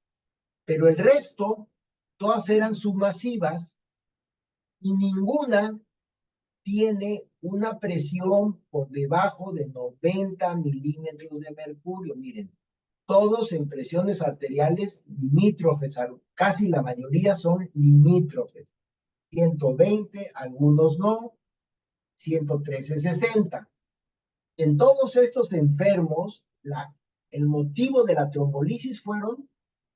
Speaker 1: pero el resto, todas eran submasivas y ninguna tiene una presión por debajo de 90 milímetros de mercurio. Miren, todos en presiones arteriales limítrofes, casi la mayoría son limítrofes. 120, algunos no, 113/60. En todos estos enfermos, el motivo de la trombolisis fueron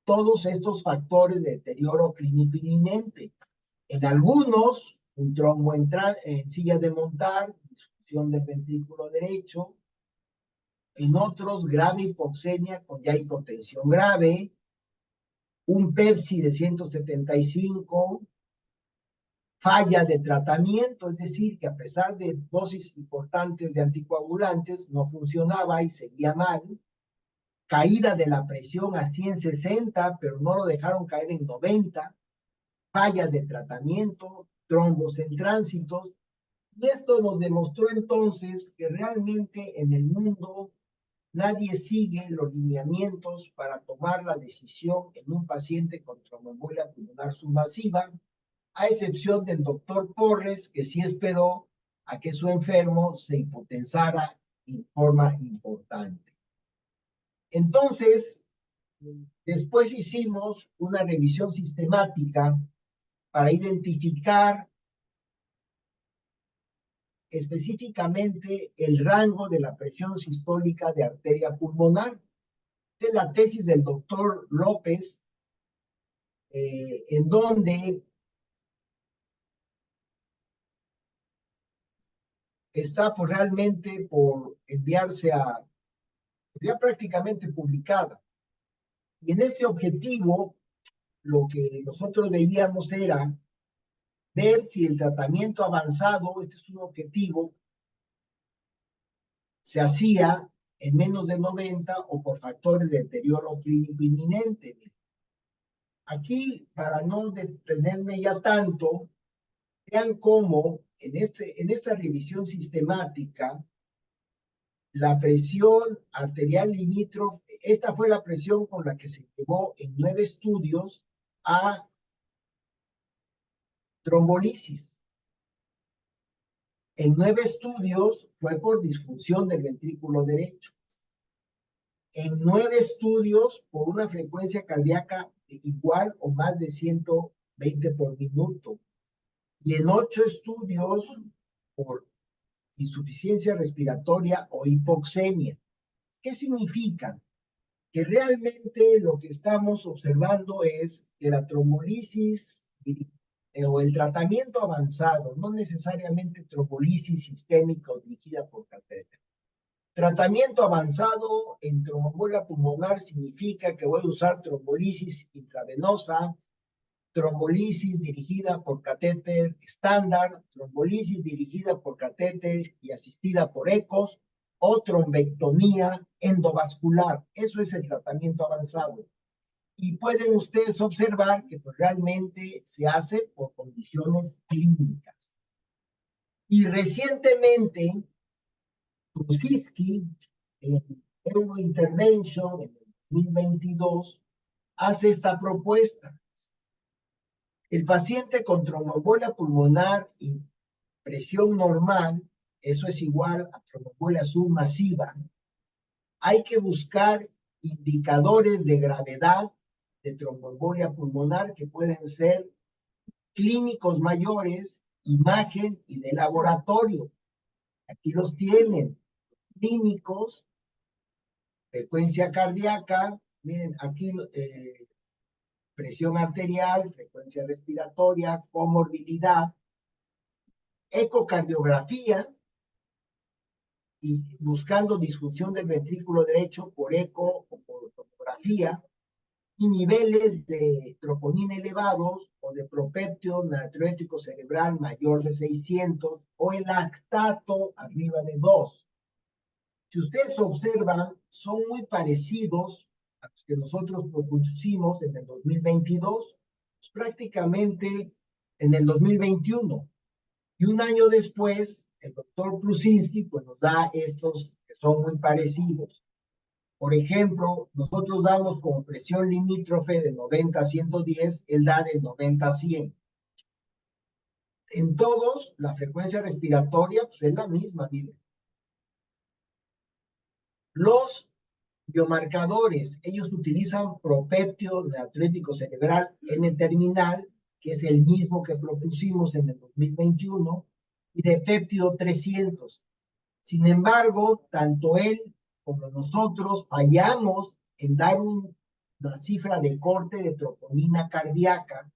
Speaker 1: todos estos factores de deterioro clínico inminente. En algunos, un trombo en silla de montar, disfunción del ventrículo derecho. En otros, grave hipoxemia con ya hipotensión grave. Un PEPSI de 175. Falla de tratamiento, es decir, que a pesar de dosis importantes de anticoagulantes, no funcionaba y seguía mal. Caída de la presión a 160, pero no lo dejaron caer en 90. Fallas de tratamiento, trombos en tránsitos. Y esto nos demostró entonces que realmente en el mundo nadie sigue los lineamientos para tomar la decisión en un paciente con tromboembolia pulmonar submasiva, a excepción del doctor Porres, que sí esperó a que su enfermo se hipotensara en forma importante. Entonces, después hicimos una revisión sistemática para identificar específicamente el rango de la presión sistólica de arteria pulmonar. Esta es la tesis del doctor López, en donde está realmente por enviarse ya prácticamente publicada. Y en este objetivo, lo que nosotros veíamos era ver si el tratamiento avanzado, este es un objetivo, se hacía en menos de 90 o por factores de deterioro clínico inminente. Aquí, para no detenerme ya tanto, vean cómo en esta revisión sistemática, la presión arterial limítrofe, esta fue la presión con la que se llevó en 9 estudios a trombolisis. En 9 estudios fue por disfunción del ventrículo derecho. En 9 estudios por una frecuencia cardíaca igual o más de 120 por minuto. Y en 8 estudios por insuficiencia respiratoria o hipoxemia. ¿Qué significa? Que realmente lo que estamos observando es que la trombolisis o el tratamiento avanzado, no necesariamente trombolisis sistémica o dirigida por catéter. Tratamiento avanzado en tromboembolia pulmonar significa que voy a usar trombolisis intravenosa, trombolisis dirigida por catéter estándar, trombolisis dirigida por catéter y asistida por ecos, o trombectomía endovascular. Eso es el tratamiento avanzado. Y pueden ustedes observar que pues, realmente se hace por condiciones clínicas. Y recientemente, Kruszyski, en Eurointervention, en el 2022, hace esta propuesta. El paciente con tromboembolia pulmonar y presión normal, eso es igual a tromboembolia submasiva, hay que buscar indicadores de gravedad de tromboembolia pulmonar que pueden ser clínicos mayores, imagen y de laboratorio. Aquí los tienen, clínicos, frecuencia cardíaca, miren aquí presión arterial, frecuencia respiratoria, comorbilidad, ecocardiografía, y buscando disfunción del ventrículo derecho por eco o por tomografía, y niveles de troponina elevados o de propéptido natriurético cerebral mayor de 600 o el lactato arriba de 2. Si ustedes observan, son muy parecidos a los que nosotros propusimos en el 2022, pues prácticamente en el 2021. Y un año después, el doctor Kruszyski pues, nos da estos que son muy parecidos. Por ejemplo, nosotros damos como presión limítrofe de 90 a 110, él da de 90 a 100. En todos, la frecuencia respiratoria pues, es la misma, miren. Los biomarcadores, ellos utilizan propéptido natriurético cerebral N-terminal, que es el mismo que propusimos en el 2021, y de péptido 300. Sin embargo, tanto él como nosotros fallamos en dar una cifra de corte de troponina cardíaca,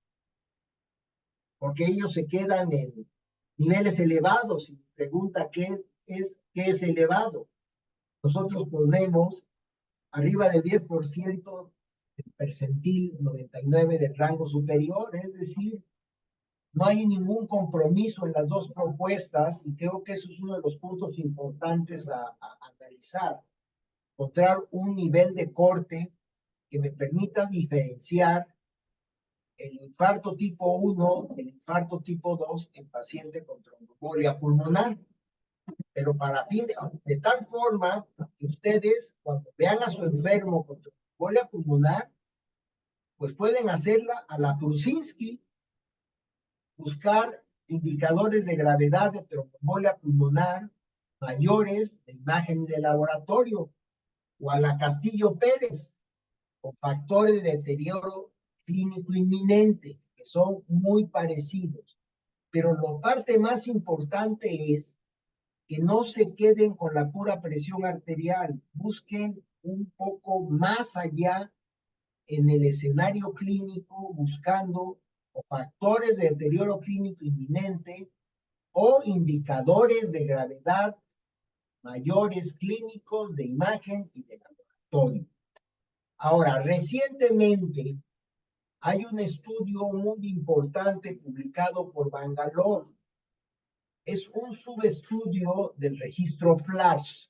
Speaker 1: porque ellos se quedan en niveles elevados y pregunta qué es elevado. Nosotros ponemos arriba del 10% del percentil 99 del rango superior, es decir, no hay ningún compromiso en las dos propuestas y creo que eso es uno de los puntos importantes a analizar. Encontrar un nivel de corte que me permita diferenciar el infarto tipo 1 del infarto tipo 2 en paciente con tromboembolia pulmonar. Pero para de tal forma que ustedes, cuando vean a su enfermo con tromboembolia pulmonar, pues pueden hacerla a la Kruszyski, buscar indicadores de gravedad de tromboembolia pulmonar mayores de imagen y de laboratorio, o a la Castillo Pérez, con factores de deterioro clínico inminente, que son muy parecidos. Pero la parte más importante es que no se queden con la pura presión arterial, busquen un poco más allá en el escenario clínico, buscando o factores de deterioro clínico inminente o indicadores de gravedad mayores clínicos de imagen y de laboratorio. Ahora, recientemente hay un estudio muy importante publicado por Bangalore. Es un subestudio del registro FLASH.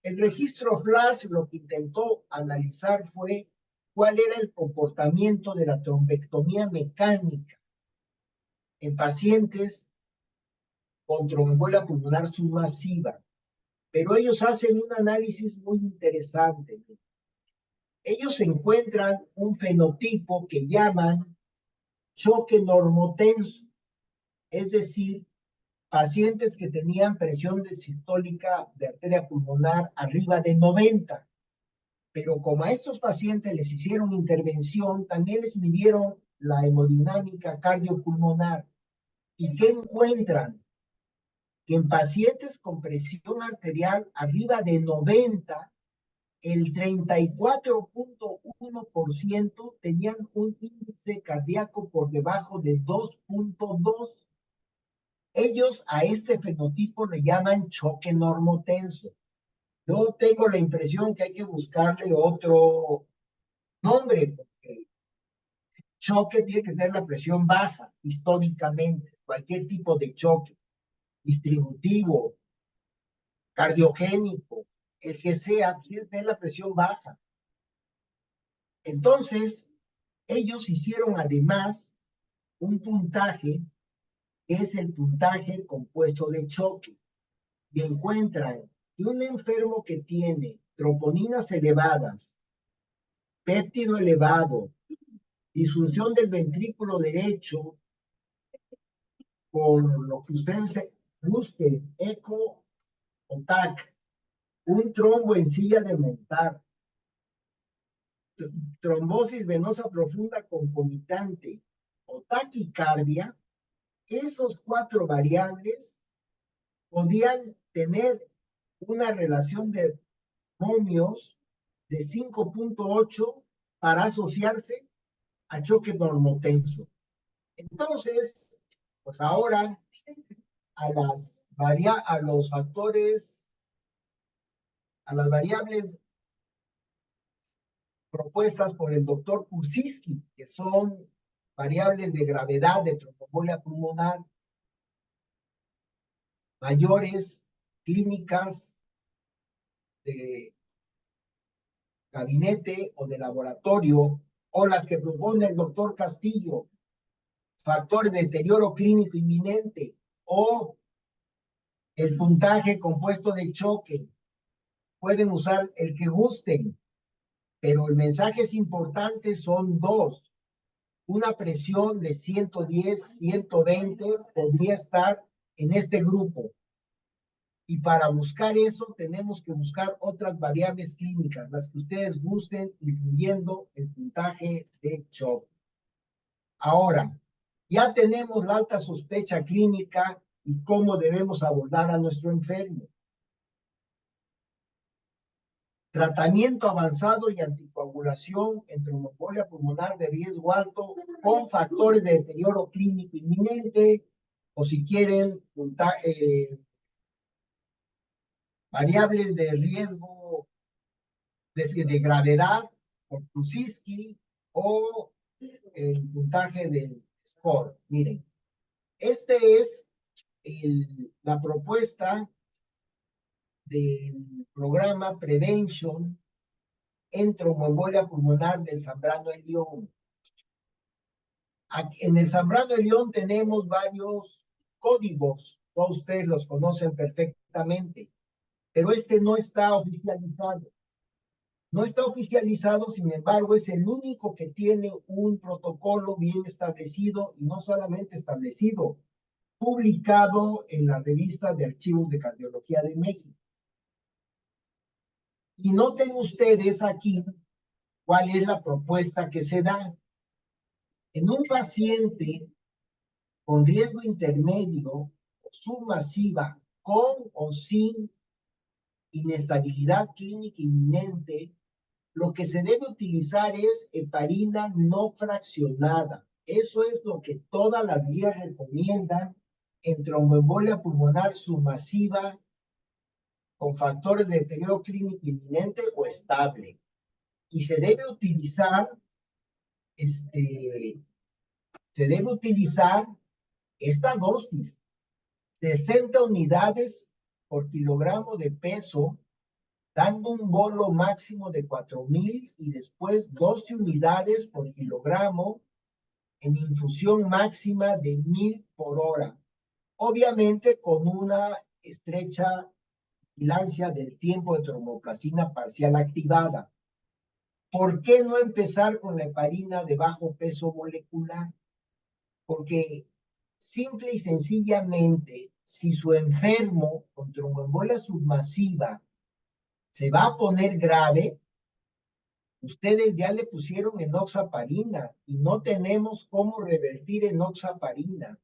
Speaker 1: El registro flash lo que intentó analizar fue cuál era el comportamiento de la trombectomía mecánica en pacientes con tromboembolia pulmonar submasiva. Pero ellos hacen un análisis muy interesante. Ellos encuentran un fenotipo que llaman choque normotenso, es decir, pacientes que tenían presión sistólica de arteria pulmonar arriba de 90. Pero como a estos pacientes les hicieron intervención, también les midieron la hemodinámica cardiopulmonar. ¿Y qué encuentran? Que en pacientes con presión arterial arriba de 90, el 34.1% tenían un índice cardíaco por debajo de 2.2. Ellos a este fenotipo le llaman choque normotenso. Yo tengo la impresión que hay que buscarle otro nombre, porque choque tiene que tener la presión baja, históricamente, cualquier tipo de choque, distributivo, cardiogénico, el que sea, tiene que tener la presión baja. Entonces, ellos hicieron además un puntaje, que es el puntaje compuesto de choque, y encuentran que un enfermo que tiene tromboninas elevadas, péptido elevado, disfunción del ventrículo derecho, por lo que ustedes busquen, eco o TAC, un trombo en silla de montar, trombosis venosa profunda concomitante o taquicardia, esos 4 variables podían tener una relación de momios de 5.8 para asociarse a choque normotenso. Entonces, pues ahora a los factores, a las variables propuestas por el doctor Kurczynski, que son variables de gravedad de tromboembolia pulmonar, mayores, clínicas, de gabinete o de laboratorio, o las que propone el doctor Castillo, factores de deterioro clínico inminente, o el puntaje compuesto de choque. Pueden usar el que gusten, pero el mensaje es importante, son 2. Una presión de 110, 120 podría estar en este grupo. Y para buscar eso tenemos que buscar otras variables clínicas, las que ustedes gusten, incluyendo el puntaje de choque. Ahora, ya tenemos la alta sospecha clínica y cómo debemos abordar a nuestro enfermo. Tratamiento avanzado y anticoagulación en tromboembolia pulmonar de riesgo alto con factores de deterioro clínico inminente, o si quieren, variables de riesgo de gravedad por Kurczynski o el puntaje del SCORE. Miren, este es la propuesta del programa Prevention en tromboembolia pulmonar del Zambrano de León. En el Zambrano de León tenemos varios códigos, todos ustedes los conocen perfectamente, pero este no está oficializado. No está oficializado, sin embargo, es el único que tiene un protocolo bien establecido, y no solamente establecido, publicado en la revista de Archivos de Cardiología de México. Y noten ustedes aquí cuál es la propuesta que se da. En un paciente con riesgo intermedio o submasiva, con o sin inestabilidad clínica inminente, lo que se debe utilizar es heparina no fraccionada. Eso es lo que todas las guías recomiendan en tromboembolia pulmonar submasiva con factores de deterioro clínico inminente o estable. Y se debe utilizar, esta dosis, 60 unidades por kilogramo de peso dando un bolo máximo de 4.000 y después 12 unidades por kilogramo en infusión máxima de 1.000 por hora. Obviamente con una estrecha vigilancia del tiempo de tromboplastina parcial activada. ¿Por qué no empezar con la heparina de bajo peso molecular? Porque simple y sencillamente, si su enfermo con tromboembolia submasiva se va a poner grave, ustedes ya le pusieron enoxaparina y no tenemos cómo revertir enoxaparina.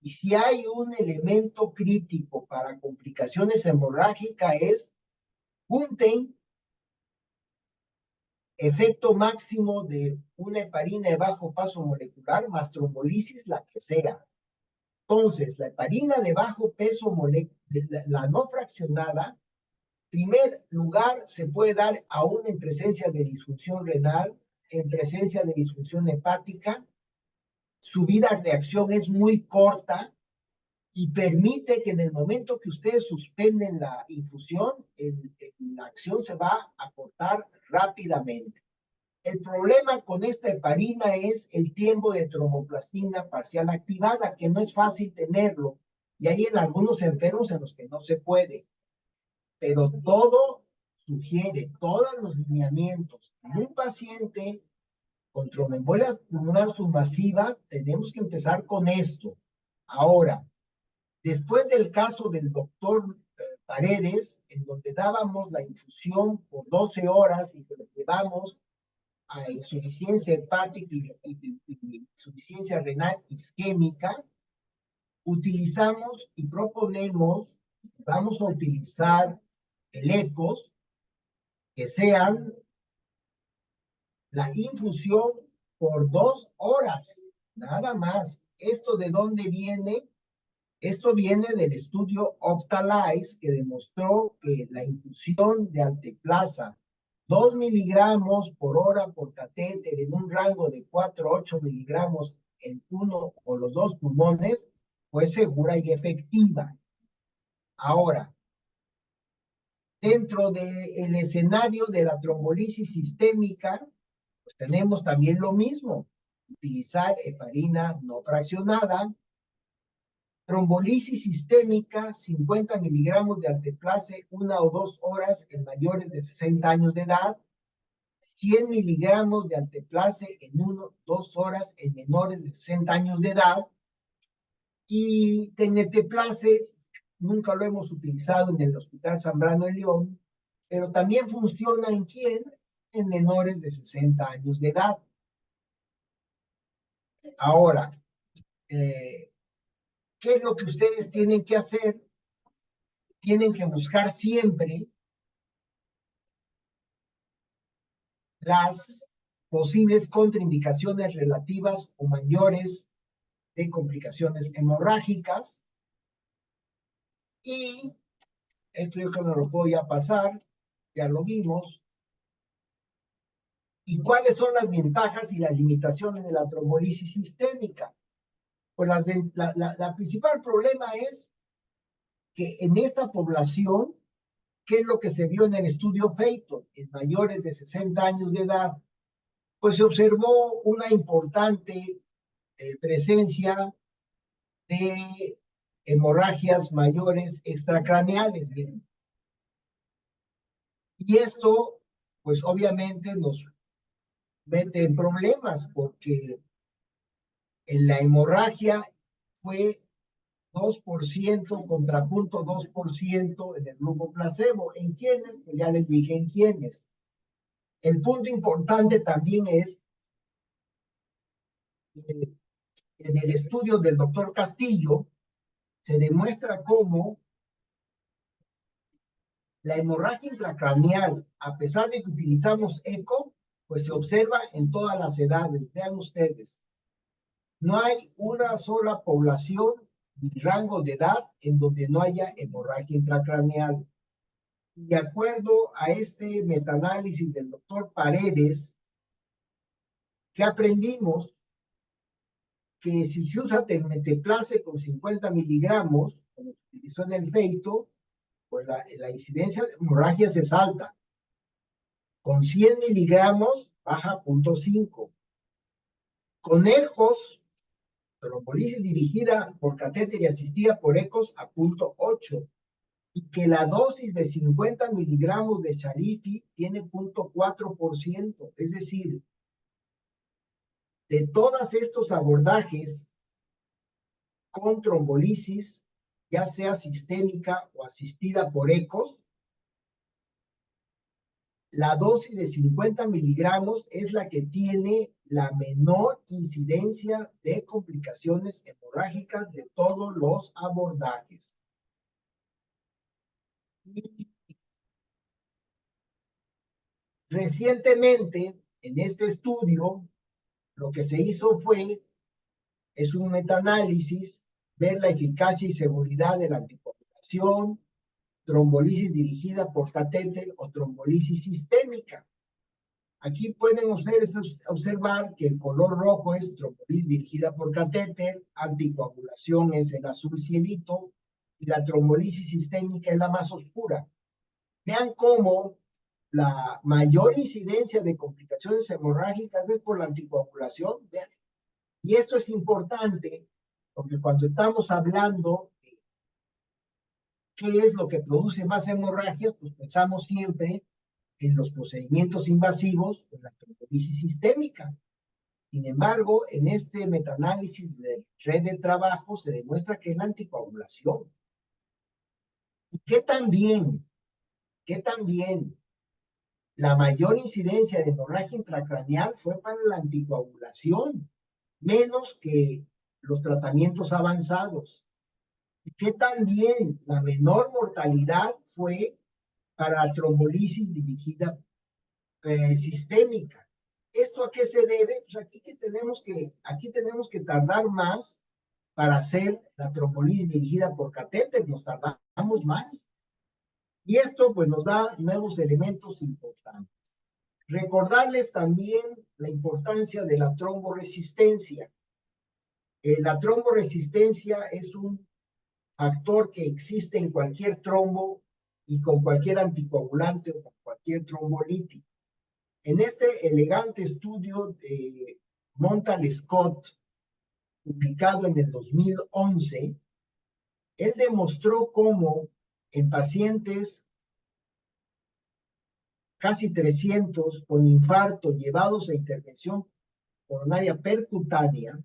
Speaker 1: Y si hay un elemento crítico para complicaciones hemorrágicas es junten efecto máximo de una heparina de bajo paso molecular más trombolisis, la que sea. Entonces, la heparina de bajo peso molecular, la no fraccionada, primer lugar se puede dar aún en presencia de disfunción renal, en presencia de disfunción hepática. Su vida de reacción es muy corta y permite que en el momento que ustedes suspenden la infusión, la acción se va a cortar rápidamente. El problema con esta heparina es el tiempo de tromboplastina parcial activada, que no es fácil tenerlo. Y hay en algunos enfermos en los que no se puede. Pero todo sugiere, todos los lineamientos. En un paciente con tromboembolia pulmonar submasiva, tenemos que empezar con esto. Ahora, después del caso del doctor Paredes, en donde dábamos la infusión por 12 horas y se lo llevamos a insuficiencia hepática y insuficiencia renal isquémica, utilizamos y proponemos, vamos a utilizar ELECOS que sean la infusión por 2 horas, nada más. ¿Esto de dónde viene? Esto viene del estudio Optalize, que demostró que la infusión de alteplasa 2 miligramos por hora por catéter en un rango de 4 a 8 miligramos en uno o los dos pulmones, fue segura y efectiva. Ahora, dentro del escenario de la trombolisis sistémica, pues tenemos también lo mismo, utilizar heparina no fraccionada. Trombolisis sistémica, 50 miligramos de alteplase, 1 o 2 horas en mayores de 60 años de edad. 100 miligramos de alteplase en 1 o 2 horas en menores de 60 años de edad. Y tenetplase nunca lo hemos utilizado en el Hospital Zambrano de León, pero también funciona ¿en quién? En menores de 60 años de edad. Ahora, ¿qué es lo que ustedes tienen que hacer? Tienen que buscar siempre las posibles contraindicaciones relativas o mayores de complicaciones hemorrágicas. Y esto yo creo que no lo puedo ya pasar, ya lo vimos. ¿Y cuáles son las ventajas y las limitaciones de la trombolisis sistémica? Pues la principal problema es que en esta población, ¿qué es lo que se vio en el estudio Phaeton en mayores de 60 años de edad? Pues se observó una importante presencia de hemorragias mayores extracraneales. Bien. Y esto, pues obviamente nos mete en problemas porque en la hemorragia fue 2% contra 0.2% en el grupo placebo. ¿En quiénes? Pues ya les dije en quiénes. El punto importante también es que en el estudio del doctor Castillo se demuestra cómo la hemorragia intracraneal, a pesar de que utilizamos eco, pues se observa en todas las edades. Vean ustedes, no hay una sola población ni rango de edad en donde no haya hemorragia intracraneal. De acuerdo a este metaanálisis del doctor Paredes, que aprendimos que si se usa tenetplase con 50 miligramos, como se utilizó en el Phaeton, pues la incidencia de hemorragias es alta. Con 100 miligramos baja a 0.5. Conejos, trombolisis dirigida por catéter y asistida por ecos a 0.8. Y que la dosis de 50 miligramos de Sharifi tiene 0.4%. Es decir, de todos estos abordajes con trombolisis, ya sea sistémica o asistida por ecos, la dosis de 50 miligramos es la que tiene la menor incidencia de complicaciones hemorrágicas de todos los abordajes. Y recientemente, en este estudio, lo que se hizo es un metaanálisis, ver la eficacia y seguridad de la anticoagulación, trombolisis dirigida por catéter o trombolisis sistémica. Aquí pueden observar que el color rojo es trombolisis dirigida por catéter, anticoagulación es el azul cielito, y la trombolisis sistémica es la más oscura. Vean cómo la mayor incidencia de complicaciones hemorrágicas es por la anticoagulación. Vean. Y esto es importante porque cuando estamos hablando de qué es lo que produce más hemorragias, pues pensamos siempre en los procedimientos invasivos, en la trombolisis sistémica. Sin embargo, en este metaanálisis de red de trabajo se demuestra que es la anticoagulación. ¿Y qué también la mayor incidencia de hemorragia intracraneal fue para la anticoagulación, menos que los tratamientos avanzados? ¿Y qué también la menor mortalidad fue para la trombolisis dirigida sistémica? ¿Esto a qué se debe? Pues aquí tenemos que tardar más para hacer la trombolisis dirigida por catéter, nos tardamos más. Y esto pues nos da nuevos elementos importantes. Recordarles también la importancia de la tromboresistencia. La tromboresistencia es un factor que existe en cualquier trombo y con cualquier anticoagulante o con cualquier trombolítico. En este elegante estudio de Montal Scott, publicado en el 2011, él demostró cómo en pacientes casi 300 con infarto llevados a intervención coronaria percutánea,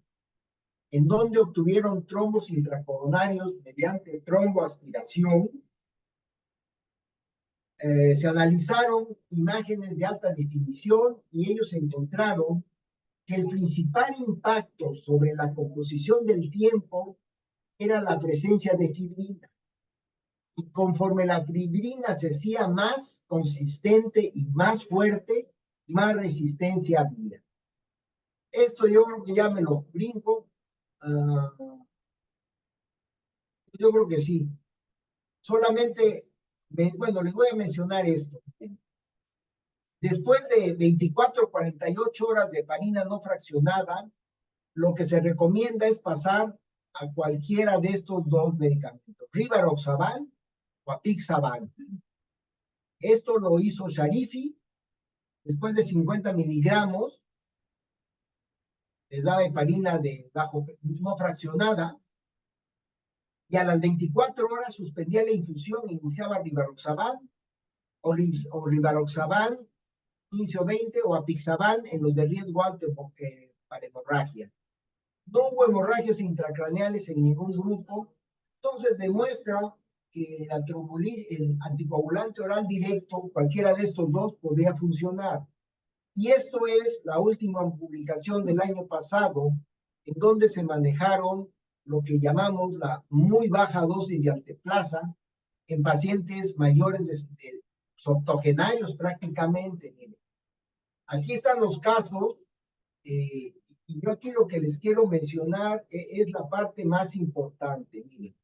Speaker 1: en donde obtuvieron trombos intracoronarios mediante tromboaspiración, se analizaron imágenes de alta definición y ellos encontraron que el principal impacto sobre la composición del tiempo era la presencia de fibrina. Y conforme la fibrina se hacía más consistente y más fuerte, más resistencia había. Esto yo creo que ya me lo brinco. Yo creo que sí. Solamente, bueno, les voy a mencionar esto. Después de 24 o 48 horas de heparina no fraccionada, lo que se recomienda es pasar a cualquiera de estos dos medicamentos, Rivaroxaban o Apixaban. Esto lo hizo Sharifi, después de 50 miligramos, les daba heparina de bajo no fraccionada, y a las 24 horas suspendía la infusión e iniciaba Rivaroxaban o Rivaroxaban 15 o 20 o Apixaban en los de riesgo alto para hemorragia. No hubo hemorragias intracraneales en ningún grupo, entonces demuestra que el anticoagulante oral directo, cualquiera de estos dos, podría funcionar. Y esto es la última publicación del año pasado, en donde se manejaron lo que llamamos la muy baja dosis de alteplasa en pacientes mayores de octogenarios prácticamente. Miren. Aquí están los casos, y yo aquí lo que les quiero mencionar es la parte más importante. Miren.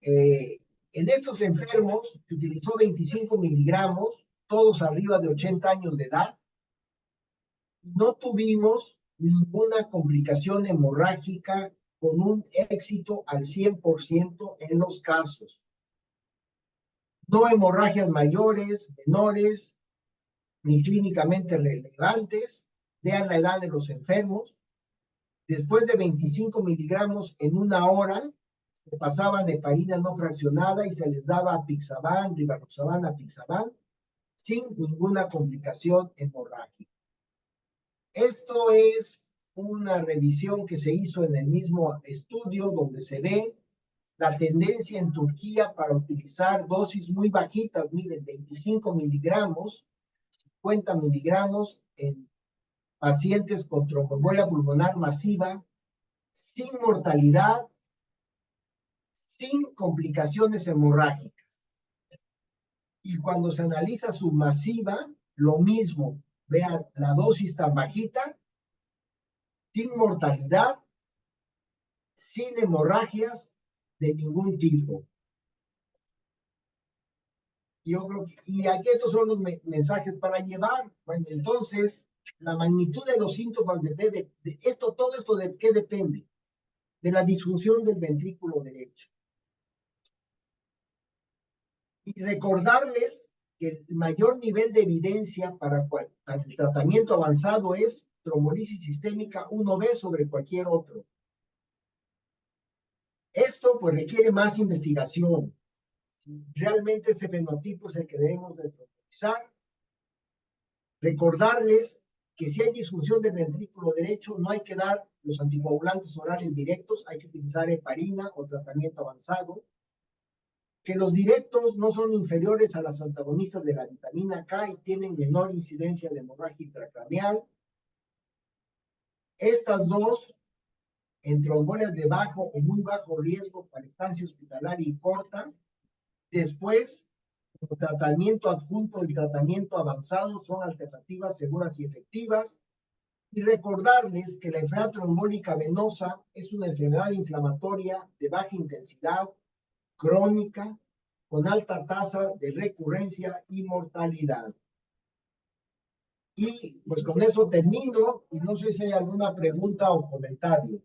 Speaker 1: En estos enfermos se utilizó 25 miligramos, todos arriba de 80 años de edad. No tuvimos ninguna complicación hemorrágica con un éxito al 100% en los casos. no hemorragias mayores, menores, ni clínicamente relevantes. Vean la edad de los enfermos. Después de 25 miligramos en una hora, se pasaban heparina no fraccionada y se les daba apixaban, rivaroxaban, apixaban, sin ninguna complicación hemorrágica. Esto es una revisión que se hizo en el mismo estudio donde se ve la tendencia en Turquía para utilizar dosis muy bajitas, miren, 25 miligramos, 50 miligramos en pacientes con tromboembolia pulmonar masiva, sin mortalidad, sin complicaciones hemorrágicas. Y cuando se analiza su masiva, lo mismo, vean, la dosis tan bajita, sin mortalidad, sin hemorragias de ningún tipo. Yo creo que, y aquí estos son los mensajes para llevar. Bueno, entonces, la magnitud de los síntomas de esto, todo esto de qué depende, de la disfunción del ventrículo derecho. Y recordarles que el mayor nivel de evidencia para el tratamiento avanzado es trombolisis sistémica 1B sobre cualquier otro. Esto pues requiere más investigación. Realmente ese fenotipo es el que debemos de profundizar. Recordarles que si hay disfunción del ventrículo derecho, no hay que dar los anticoagulantes orales directos, hay que utilizar heparina o tratamiento avanzado. Que los directos no son inferiores a las antagonistas de la vitamina K y tienen menor incidencia de hemorragia intracraneal. Estas dos, en trombolias de bajo o muy bajo riesgo para estancia hospitalaria y corta, después, como tratamiento adjunto y tratamiento avanzado, son alternativas seguras y efectivas. Y recordarles que la enfermedad trombólica venosa es una enfermedad inflamatoria de baja intensidad, crónica, con alta tasa de recurrencia y mortalidad. Y pues con eso termino y no sé si hay alguna pregunta o comentario.